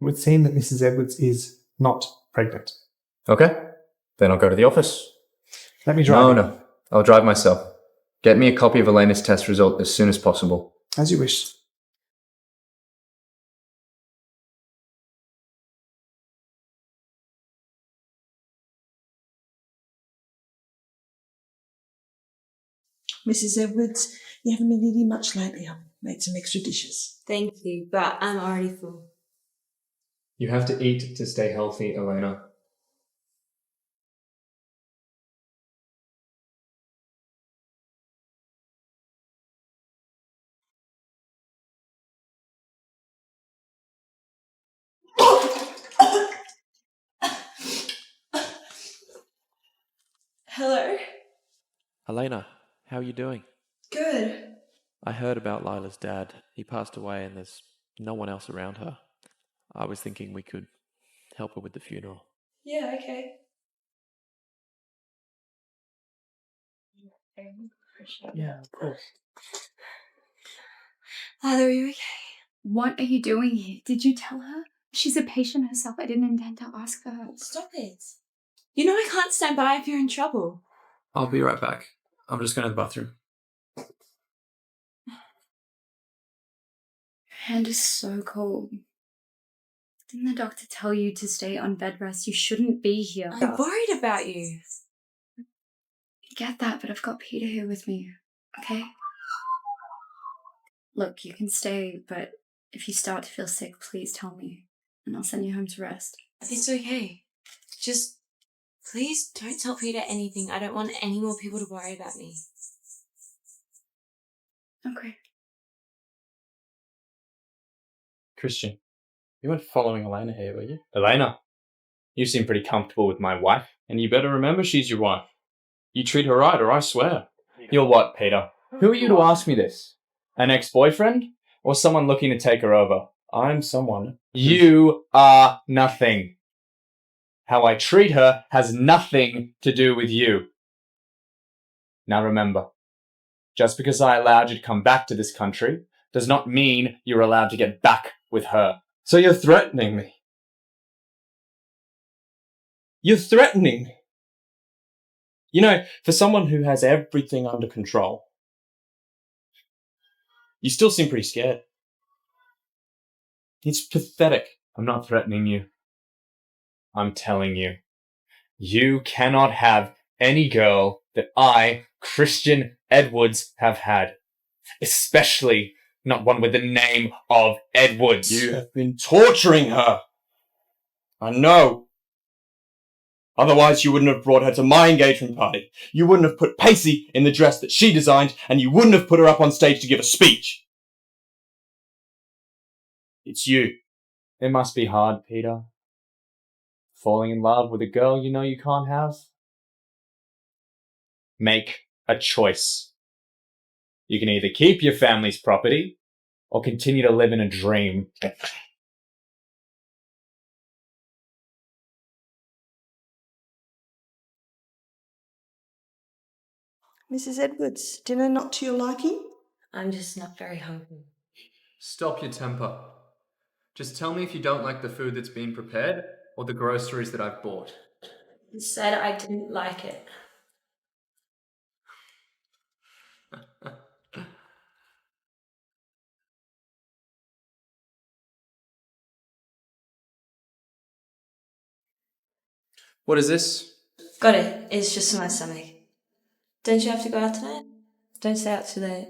it would seem that Mrs. Edwards is not pregnant. Okay, then I'll go to the office. Let me drive. No, I'll drive myself. Get me a copy of Elena's test result as soon as possible. As you wish. Mrs. Edwards, you haven't been eating much lately. I've made some extra dishes. Thank you, but I'm already full. You have to eat to stay healthy, Elena. Hello? Elena, how are you doing? Good. I heard about Lila's dad. He passed away and there's no one else around her. I was thinking we could help her with the funeral. Yeah, okay. Yeah, of course. Lila, are you okay? What are you doing here? Did you tell her? She's a patient herself. I didn't intend to ask her. Stop it. You know I can't stand by if you're in trouble. I'll be right back. I'm just going to the bathroom. Your hand is so cold. Didn't the doctor tell you to stay on bed rest? You shouldn't be here. I'm worried about you. I get that, but I've got Peter here with me, okay? Look, you can stay, but if you start to feel sick, please tell me, and I'll send you home to rest. It's okay. Just please don't tell Peter anything. I don't want any more people to worry about me. Okay. Christian, you weren't following Elena here, were you? Elena, you seem pretty comfortable with my wife, and you better remember she's your wife. You treat her right, or I swear. You're what, Peter? Who are you to ask me this? An ex-boyfriend? Or someone looking to take her over? I'm someone. You are nothing. How I treat her has nothing to do with you. Now remember, just because I allowed you to come back to this country does not mean you're allowed to get back with her. So you're threatening me. You're threatening me. You know, for someone who has everything under control, you still seem pretty scared. It's pathetic. I'm not threatening you. I'm telling you, you cannot have any girl that I, Christian Edwards, have had. Especially not one with the name of Edwards. You have been torturing her. I know. Otherwise, you wouldn't have brought her to my engagement party. You wouldn't have put Pacey in the dress that she designed, and you wouldn't have put her up on stage to give a speech. It's you. It must be hard, Peter. Falling in love with a girl you know you can't have? Make a choice. You can either keep your family's property, or continue to live in a dream. Mrs. Edwards, dinner not to your liking? I'm just not very hungry. Stop your temper. Just tell me if you don't like the food that's been prepared or the groceries that I've bought. You said I didn't like it. What is this? Got it. It's just in my stomach. Don't you have to go out tonight? Don't stay out too late.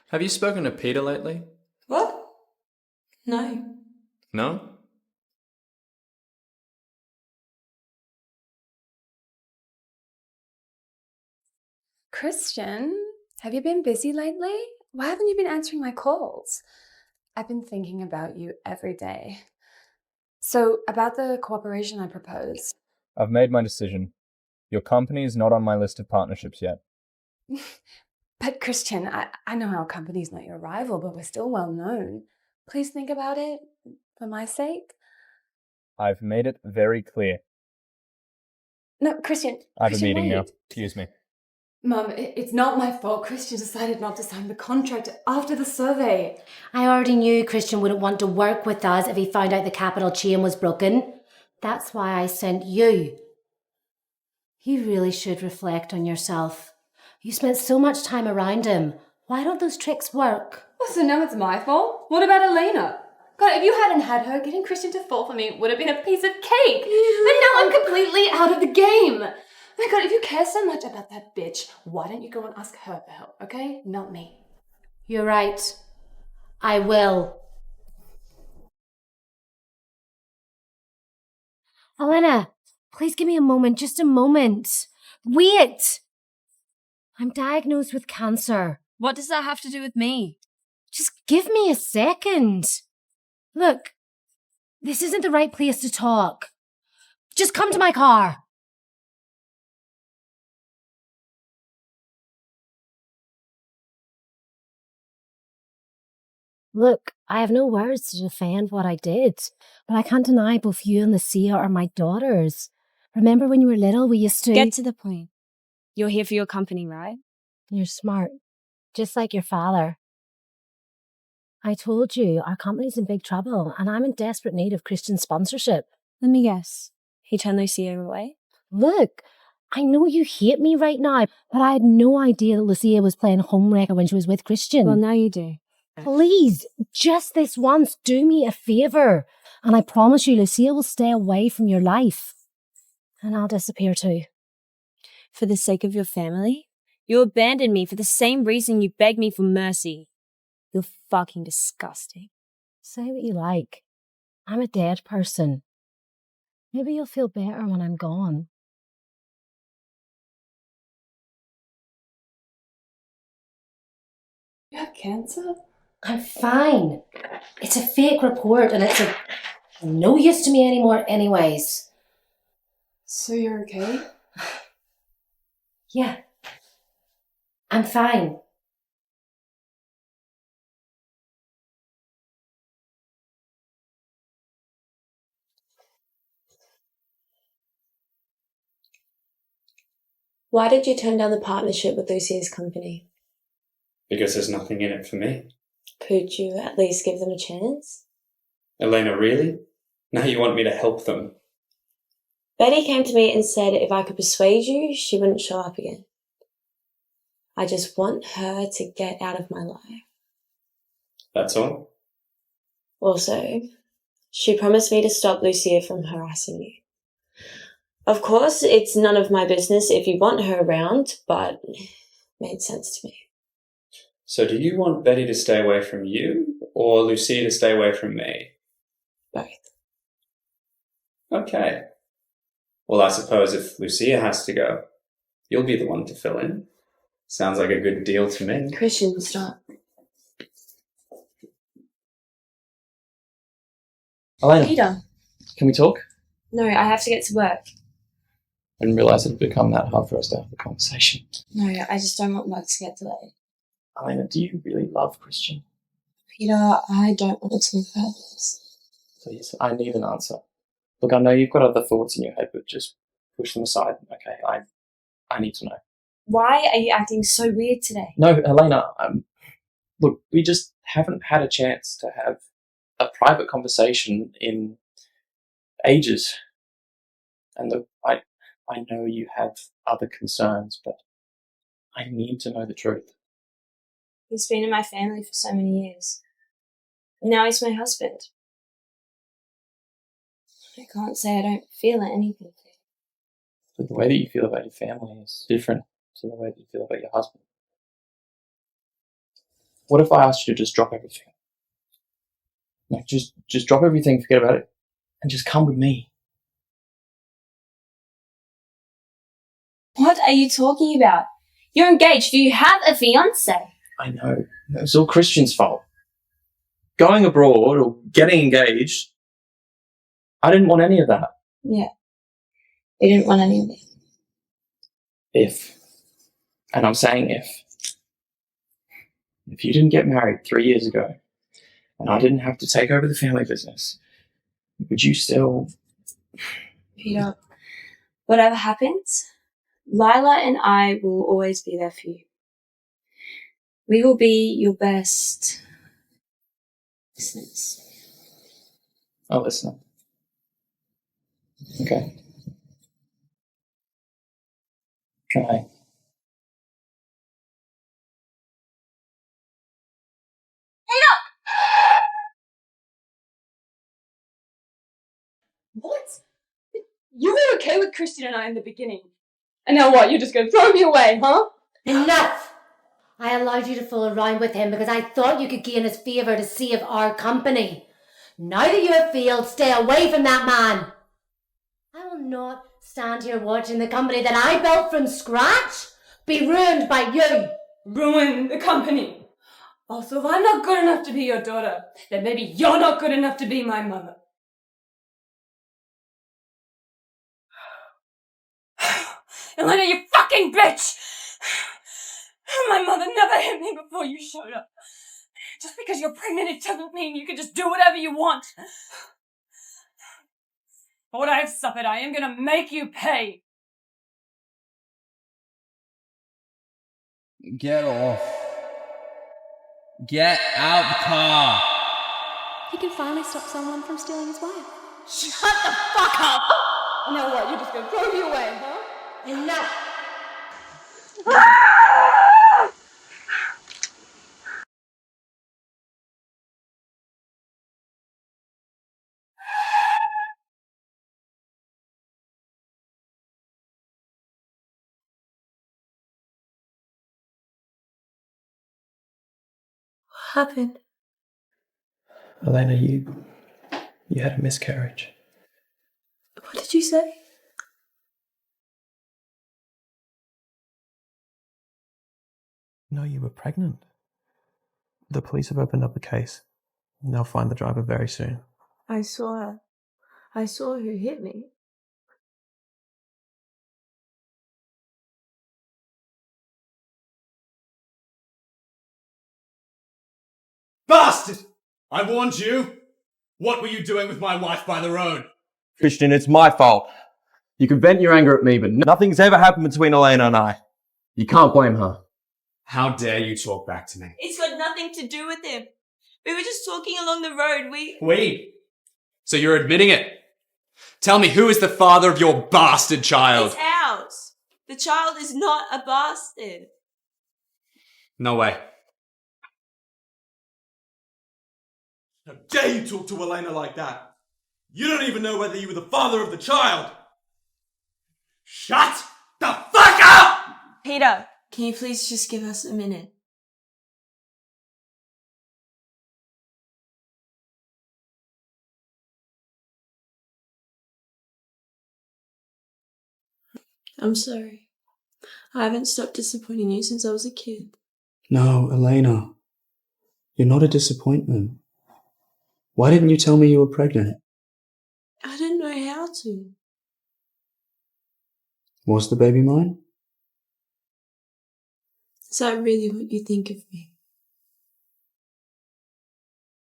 Have you spoken to Peter lately? What? No. No? Christian, have you been busy lately? Why haven't you been answering my calls? I've been thinking about you every day. So, about the cooperation I proposed. I've made my decision. Your company is not on my list of partnerships yet. But Christian, I know our company's not your rival, but we're still well known. Please think about it, for my sake. I've made it very clear. No, Christian. I have a Christian, meeting wait. now. Excuse me. Mum, it's not my fault. Christian decided not to sign the contract after the survey. I already knew Christian wouldn't want to work with us if he found out the capital chain was broken. That's why I sent you. You really should reflect on yourself. You spent so much time around him. Why don't those tricks work? Oh, so now it's my fault? What about Elena? God, if you hadn't had her, getting Christian to fall for me would have been a piece of cake. But now I'm completely out of the game. my god, if you care so much about that bitch, why don't you go and ask her for help, okay? Not me. You're right. I will. Elena, please give me a moment, just a moment. Wait! I'm diagnosed with cancer. What does that have to do with me? Just give me a second. Look, this isn't the right place to talk. Just come to my car. Look, I have no words to defend what I did, but I can't deny both you and Lucia are my daughters. Remember when you were little, we used to... Get to the point. You're here for your company, right? You're smart, just like your father. I told you, our company's in big trouble, and I'm in desperate need of Christian sponsorship. Let me guess. He turned Lucia away? Look, I know you hate me right now, but I had no idea that Lucia was playing homewrecker when she was with Christian. Well, now you do. Please, just this once, do me a favour. And I promise you, Lucia will stay away from your life. And I'll disappear too. For the sake of your family? You abandoned me for the same reason you begged me for mercy. You're fucking disgusting. Say what you like. I'm a dead person. Maybe you'll feel better when I'm gone. You have cancer? I'm fine. It's a fake report and it's no use to me anymore anyways. So you're okay? Yeah. I'm fine. Why did you turn down the partnership with Lucia's company? Because there's nothing in it for me. Could you at least give them a chance? Elena, really? Now you want me to help them? Betty came to me and said if I could persuade you, she wouldn't show up again. I just want her to get out of my life. That's all? Also, she promised me to stop Lucia from harassing you. Of course, it's none of my business if you want her around, but it made sense to me. So do you want Betty to stay away from you, or Lucia to stay away from me? Both. Okay. Well, I suppose if Lucia has to go, you'll be the one to fill in. Sounds like a good deal to me. Christian, stop. Elena, Peter. can we talk? No, I have to get to work. I didn't realise it had become that hard for us to have the conversation. No, I just don't want work to get delayed. Elena, do you really love Christian? Peter, I don't want it to be hurtless. Please, I need an answer. Look, I know you've got other thoughts in your head, but just push them aside, okay? I need to know. Why are you acting so weird today? No, Elena, look, we just haven't had a chance to have a private conversation in ages. And look, I know you have other concerns, but I need to know the truth. He's been in my family for so many years. And now he's my husband. I can't say I don't feel anything. But the way that you feel about your family is different to the way that you feel about your husband. What if I asked you to just drop everything? Like, just drop everything, forget about it, and just come with me. What are you talking about? You're engaged. Do you have a fiancé? I know. It's all Christian's fault. Going abroad or getting engaged, I didn't want any of that. Yeah. You didn't want any of it. If, and I'm saying if you didn't get married 3 years ago and I didn't have to take over the family business, would you still... Peter, whatever happens, Lila and I will always be there for you. We will be your best listeners. I'll listen. Okay. Can I? What? You were okay with Christian and I in the beginning. And now what, you're just going to throw me away, huh? Enough! I allowed you to fool around with him because I thought you could gain his favour to save our company. Now that you have failed, stay away from that man. I will not stand here watching the company that I built from scratch be ruined by you. Ruin the company. Also, if I'm not good enough to be your daughter, then maybe you're not good enough to be my mother. Elena, you fucking bitch! My mother never hit me before you showed up. Just because you're pregnant, it doesn't mean you can just do whatever you want. For what I have suffered, I am gonna make you pay. Get off. Get out the car. He can finally stop someone from stealing his wife. Shut the fuck up! Now what, you're just gonna throw me away, huh? Enough! What happened? Elena, you had a miscarriage. What did you say? No, you were pregnant. The police have opened up a case. They'll find the driver very soon. I saw her. I saw who hit me. Bastard! I warned you! What were you doing with my wife by the road? Christian, it's my fault. You can vent your anger at me, but nothing's ever happened between Elena and I. You can't blame her. How dare you talk back to me? It's got nothing to do with him. We were just talking along the road. We? So you're admitting it? Tell me, who is the father of your bastard child? It's ours. The child is not a bastard. No way. How dare you talk to Elena like that? You don't even know whether you were the father of the child! Shut the fuck up! Peter, can you please just give us a minute? I'm sorry. I haven't stopped disappointing you since I was a kid. No, Elena. You're not a disappointment. Why didn't you tell me you were pregnant? I didn't know how to. Was the baby mine? Is that really what you think of me?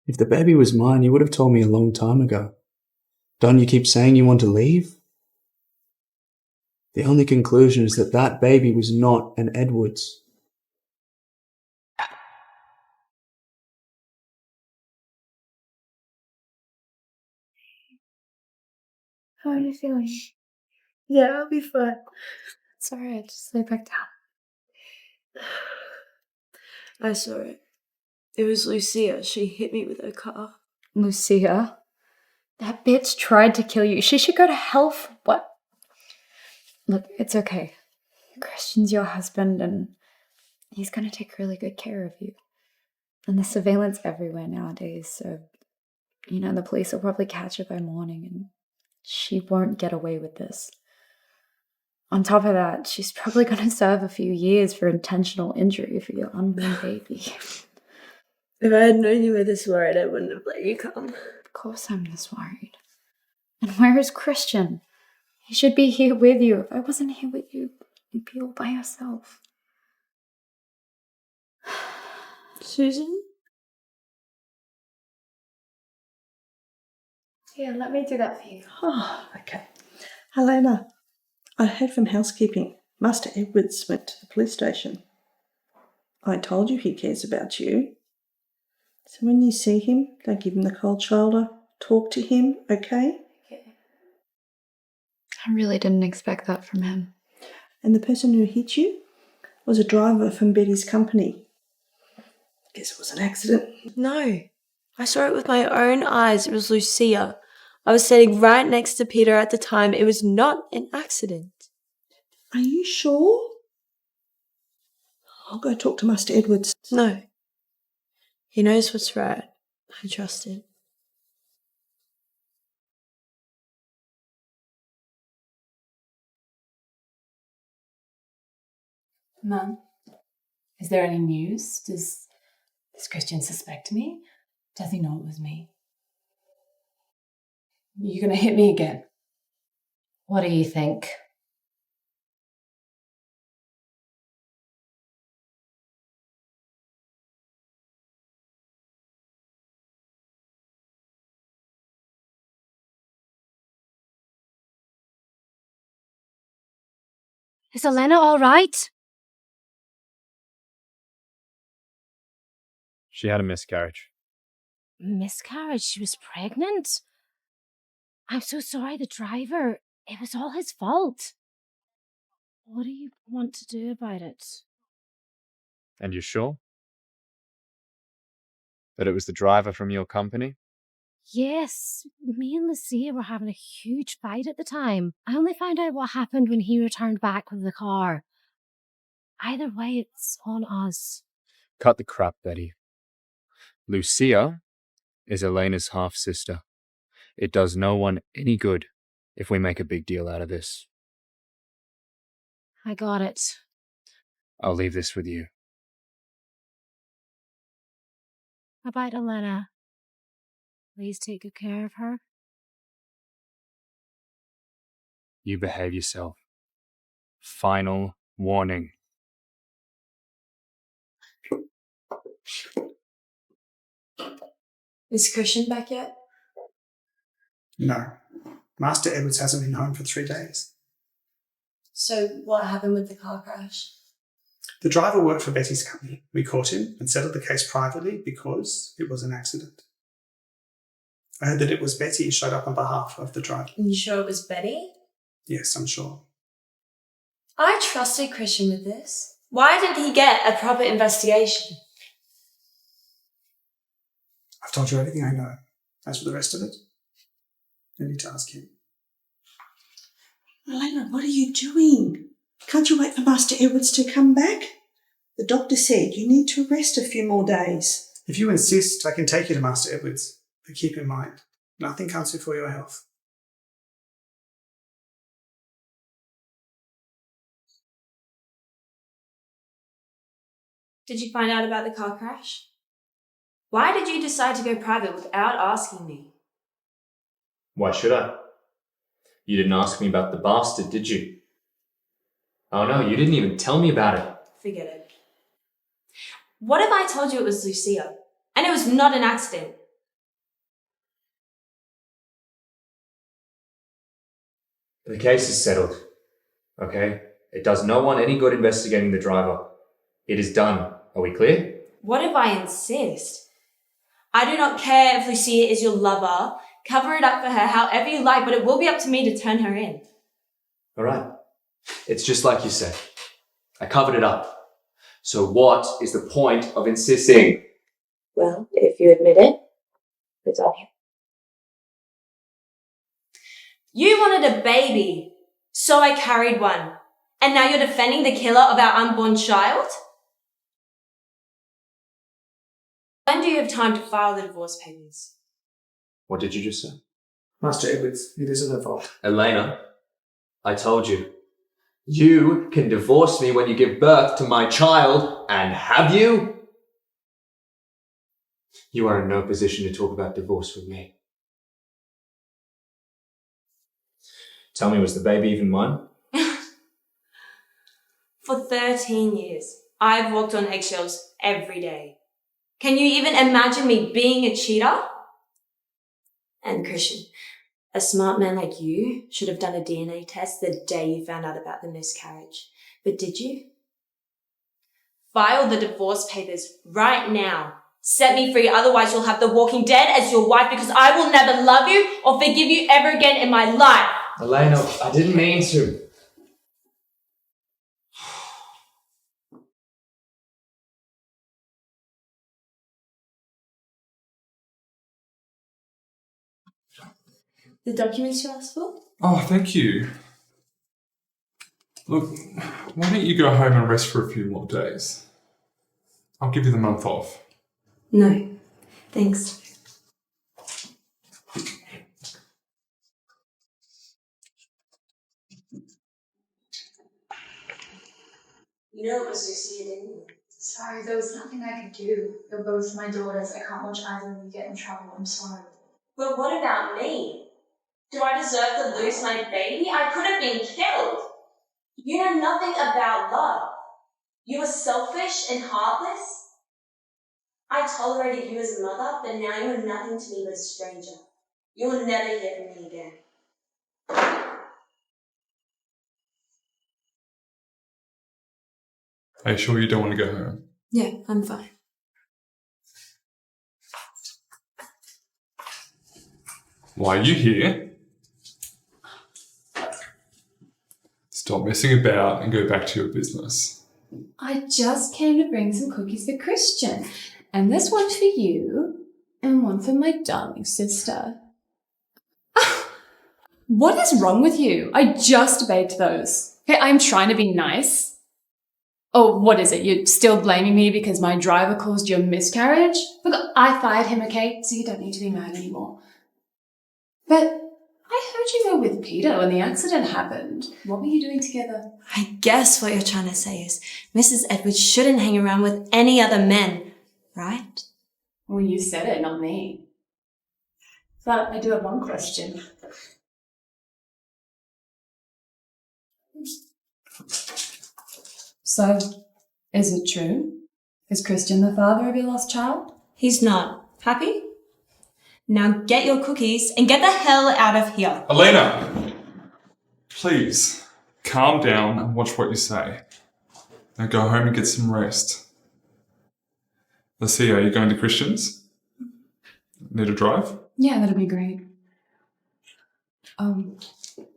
If the baby was mine, you would have told me a long time ago. Don't you keep saying you want to leave? The only conclusion is that that baby was not an Edwards. How are you feeling? Yeah, I'll be fine. It's alright, just lay back down. I saw it. It was Lucia. She hit me with her car. Lucia? That bitch tried to kill you. She should go to hell for what? Look, it's okay. Christian's your husband and he's gonna take really good care of you. And there's surveillance everywhere nowadays, so, the police will probably catch her by morning and she won't get away with this. On top of that, she's probably gonna serve a few years for intentional injury for your unborn baby. If I had known you were this worried, I wouldn't have let you come. Of course I'm this worried. And where is Christian? He should be here with you. If I wasn't here with you, you'd be all by yourself. Susan? Here, let me do that for you. Oh, okay. Elena, I heard from housekeeping. Master Edwards went to the police station. I told you he cares about you. So when you see him, don't give him the cold shoulder. Talk to him, okay? I really didn't expect that from him. And the person who hit you was a driver from Betty's company. Guess it was an accident. No. I saw it with my own eyes. It was Lucia. I was sitting right next to Peter at the time. It was not an accident. Are you sure? I'll go talk to Master Edwards. No. He knows what's right. I trust him. Mum, is there any news? Does Christian suspect me? Does he know it was me? You're going to hit me again. What do you think? Is Elena all right? She had a miscarriage. Miscarriage? She was pregnant? I'm so sorry, the driver. It was all his fault. What do you want to do about it? And you're sure? That it was the driver from your company? Yes, me and Lucia were having a huge fight at the time. I only found out what happened when he returned back with the car. Either way, it's on us. Cut the crap, Betty. Lucia is Elena's half-sister. It does no one any good if we make a big deal out of this. I got it. I'll leave this with you. About Elena. Please take good care of her. You behave yourself. Final warning. Is Christian back yet? No. Master Edwards hasn't been home for 3 days. So what happened with the car crash? The driver worked for Betty's company. We caught him and settled the case privately because it was an accident. I heard that it was Betty who showed up on behalf of the driver. You sure it was Betty? Yes, I'm sure. I trusted Christian with this. Why didn't he get a proper investigation? I've told you everything I know. As for the rest of it, you need to ask him. Elena, what are you doing? Can't you wait for Master Edwards to come back? The doctor said you need to rest a few more days. If you insist, I can take you to Master Edwards. But keep in mind, nothing comes before your health. Did you find out about the car crash? Why did you decide to go private without asking me? Why should I? You didn't ask me about the bastard, did you? Oh no, you didn't even tell me about it. Forget it. What if I told you it was Lucia, and it was not an accident? The case is settled, okay? It does no one any good investigating the driver. It is done. Are we clear? What if I insist? I do not care if Lucia is your lover. Cover it up for her however you like, but it will be up to me to turn her in. All right. It's just like you said. I covered it up. So what is the point of insisting? Well, if you admit it, it's on you. You wanted a baby, so I carried one. And now you're defending the killer of our unborn child? When do you have time to file the divorce papers? What did you just say? Master Edwards, it isn't her fault. Elena, I told you. You can divorce me when you give birth to my child, and have you? You are in no position to talk about divorce with me. Tell me, was the baby even mine? For 13 years, I've walked on eggshells every day. Can you even imagine me being a cheater? And Christian, a smart man like you should have done a DNA test the day you found out about the miscarriage. But did you? File the divorce papers right now. Set me free, otherwise you'll have the walking dead as your wife because I will never love you or forgive you ever again in my life. Elena, I didn't mean to. The documents you asked for? Oh, thank you. Look, why don't you go home and rest for a few more days? I'll give you the month off. No, thanks. You know it was Lucy and Elena. Sorry, there was nothing I could do. You're both my daughters. I can't watch either of you get in trouble. I'm sorry. But what about me? Do I deserve to lose my baby? I could have been killed. You know nothing about love. You were selfish and heartless. I tolerated you as a mother, but now you are nothing to me but a stranger. You will never hear from me again. Are you sure you don't want to go home? Yeah, I'm fine. Why are you here? Stop messing about and go back to your business. I just came to bring some cookies for Christian. And this one for you, and one for my darling sister. What is wrong with you? I just baked those. Okay, I'm trying to be nice. Oh, what is it? You're still blaming me because my driver caused your miscarriage? Look, I fired him, okay? So you don't need to be mad anymore. But I heard you were with Peter when the accident happened. What were you doing together? I guess what you're trying to say is Mrs. Edwards shouldn't hang around with any other men, right? Well, you said it, not me. But I do have one question. So, is it true? Is Christian the father of your lost child? He's not. Happy? Now get your cookies and get the hell out of here. Elena! Please, calm down and watch what you say. Now go home and get some rest. Let's see, are you going to Christian's? Need a drive? Yeah, that'd be great. And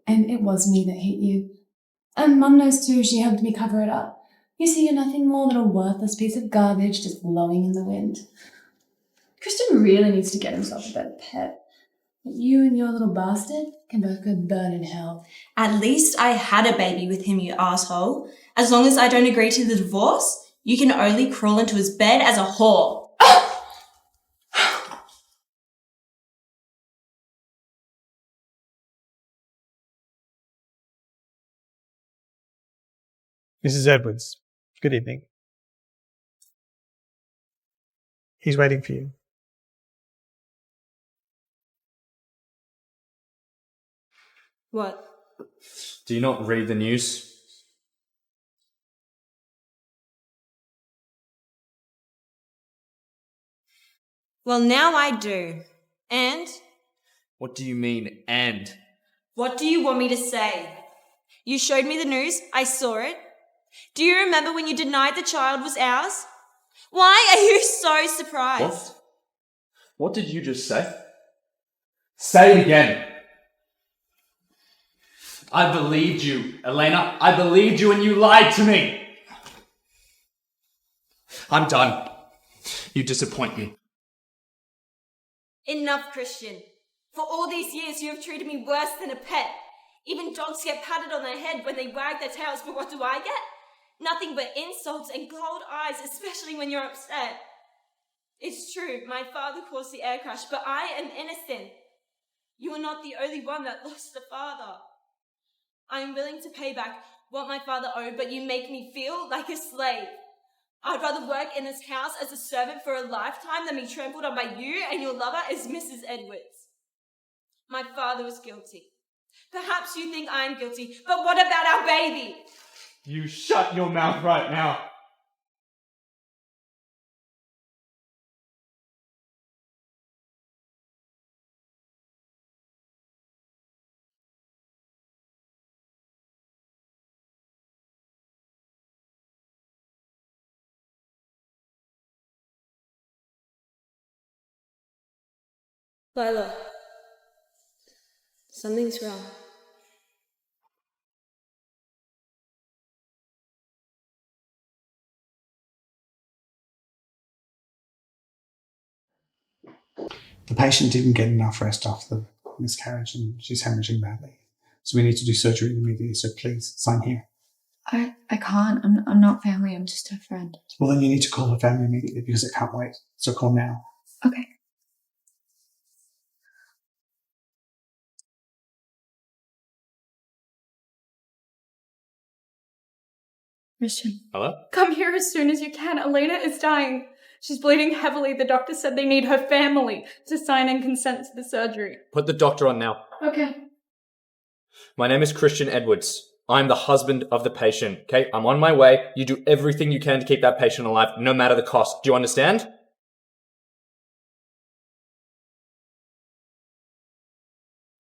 it was me that hit you. And Mum knows too, she helped me cover it up. You see, you're nothing more than a worthless piece of garbage just blowing in the wind. Christian really needs to get himself a better pet. But you and your little bastard can both go burn in hell. At least I had a baby with him, you asshole. As long as I don't agree to the divorce, you can only crawl into his bed as a whore. Mrs. Edwards, good evening. He's waiting for you. What? Do you not read the news? Well, now I do. And? What do you mean, and? What do you want me to say? You showed me the news. I saw it. Do you remember when you denied the child was ours? Why are you so surprised? What did you just say? Say it again. I believed you, Elena. I believed you and you lied to me. I'm done. You disappoint me. Enough, Christian. For all these years, you have treated me worse than a pet. Even dogs get patted on their head when they wag their tails, but what do I get? Nothing but insults and cold eyes, especially when you're upset. It's true, my father caused the air crash, but I am innocent. You are not the only one that lost a father. I am willing to pay back what my father owed, but you make me feel like a slave. I'd rather work in this house as a servant for a lifetime than be trampled on by you and your lover as Mrs. Edwards. My father was guilty. Perhaps you think I'm guilty, but what about our baby? You shut your mouth right now. Lila, something's wrong. The patient didn't get enough rest after the miscarriage and she's hemorrhaging badly. So we need to do surgery immediately, so please sign here. I can't. I'm not family. I'm just her friend. Well, then you need to call her family immediately because it can't wait. So call now. Okay. Christian. Hello? Come here as soon as you can. Elena is dying. She's bleeding heavily. The doctor said they need her family to sign and consent to the surgery. Put the doctor on now. Okay. My name is Christian Edwards. I'm the husband of the patient, okay? I'm on my way. You do everything you can to keep that patient alive, no matter the cost. Do you understand?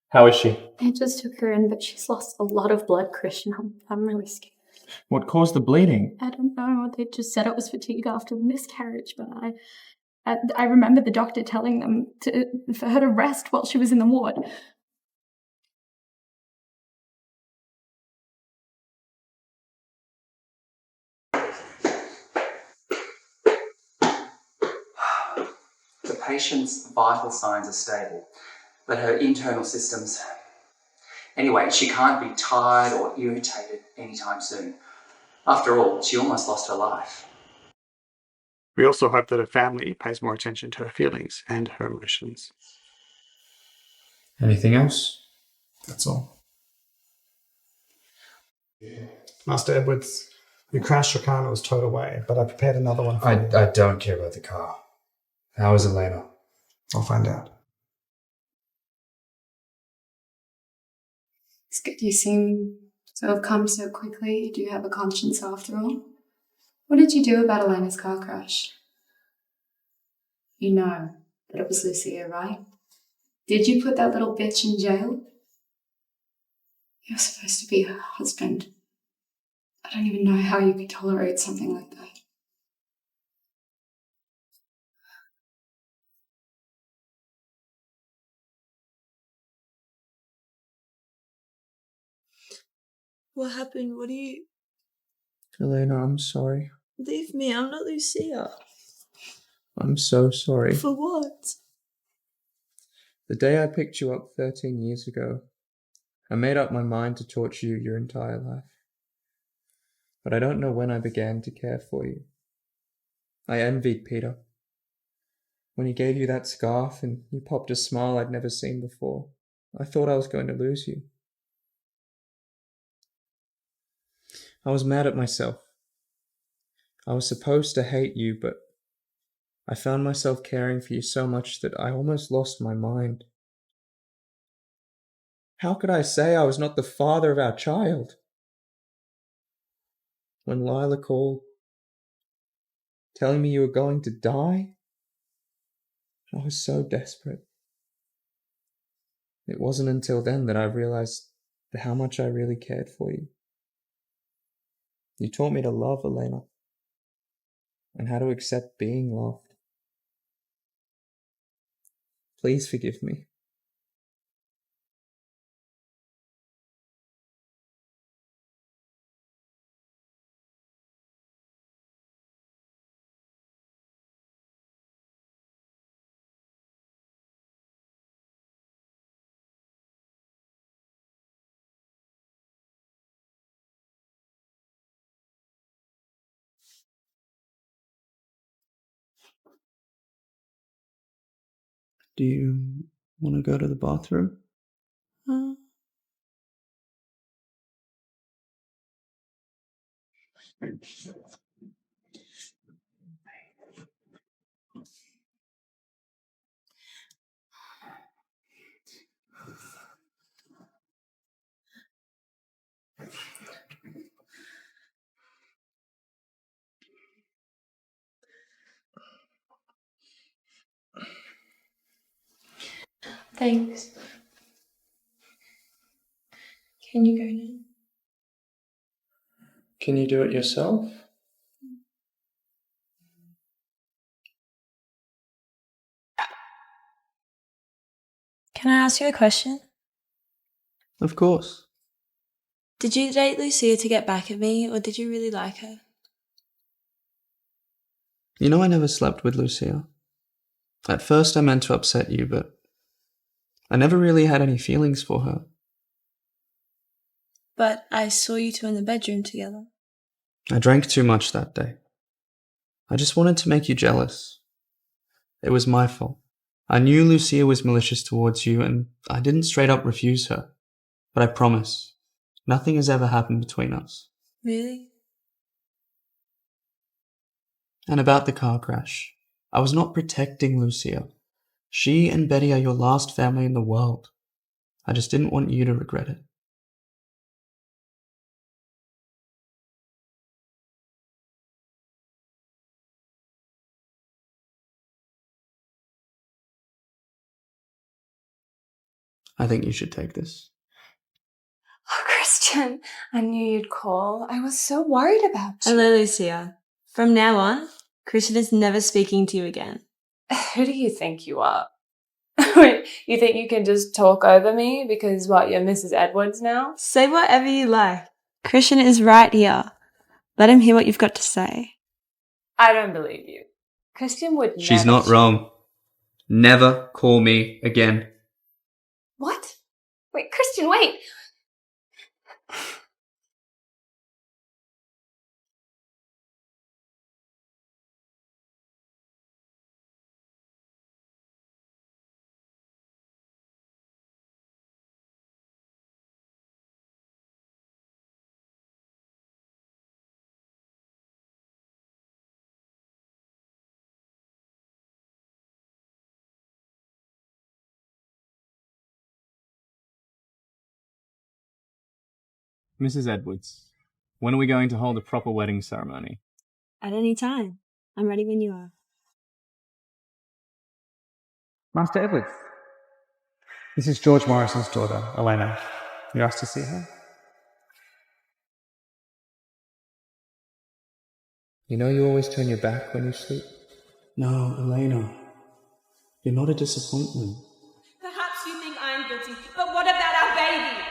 How is she? They just took her in, but she's lost a lot of blood, Christian. I'm really scared. What caused the bleeding? I don't know. They just said it was fatigue after the miscarriage, but I remember the doctor telling them for her to rest while she was in the ward. The patient's vital signs are stable, but her internal systems... Anyway, she can't be tired or irritated anytime soon. After all, she almost lost her life. We also hope that her family pays more attention to her feelings and her emotions. Anything else? That's all. Master Edwards, you crashed your car and it was towed away, but I prepared another one for you. I don't care about the car. How is Elena? I'll find out. It's good you seem to have come so quickly. You do have a conscience after all. What did you do about Elena's car crash? You know that it was Lucia, right? Did you put that little bitch in jail? You're supposed to be her husband. I don't even know how you could tolerate something like that. What happened? What do you... Elena, I'm sorry. Leave me, I'm not Lucia. I'm so sorry. For what? The day I picked you up 13 years ago, I made up my mind to torture you your entire life. But I don't know when I began to care for you. I envied Peter. When he gave you that scarf and you popped a smile I'd never seen before, I thought I was going to lose you. I was mad at myself. I was supposed to hate you, but I found myself caring for you so much that I almost lost my mind. How could I say I was not the father of our child? When Lila called, telling me you were going to die, I was so desperate. It wasn't until then that I realized how much I really cared for you. You taught me to love, Elena, and how to accept being loved. Please forgive me. Do you want to go to the bathroom? Thanks. Can you go now? Can you do it yourself? Can I ask you a question? Of course. Did you date Lucia to get back at me, or did you really like her? You know I never slept with Lucia. At first I meant to upset you, but I never really had any feelings for her. But I saw you two in the bedroom together. I drank too much that day. I just wanted to make you jealous. It was my fault. I knew Lucia was malicious towards you, and I didn't straight up refuse her. But I promise, nothing has ever happened between us. Really? And about the car crash, I was not protecting Lucia. She and Betty are your last family in the world. I just didn't want you to regret it. I think you should take this. Oh, Christian, I knew you'd call. I was so worried about you. Hello, Lucia. From now on, Christian is never speaking to you again. Who do you think you are? Wait, you think you can just talk over me because, what, you're Mrs. Edwards now? Say whatever you like. Christian is right here. Let him hear what you've got to say. I don't believe you. Christian would never... She's not wrong. Never call me again. What? Wait, Christian, wait. Mrs. Edwards, when are we going to hold a proper wedding ceremony? At any time. I'm ready when you are. Master Edwards, this is George Morrison's daughter, Elena. You asked to see her? You know you always turn your back when you sleep? No, Elena. You're not a disappointment. Perhaps you think I'm guilty, but what about our baby?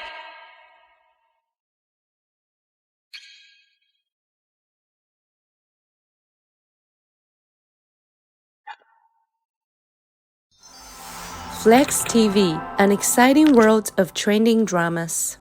Flex TV, an exciting world of trending dramas.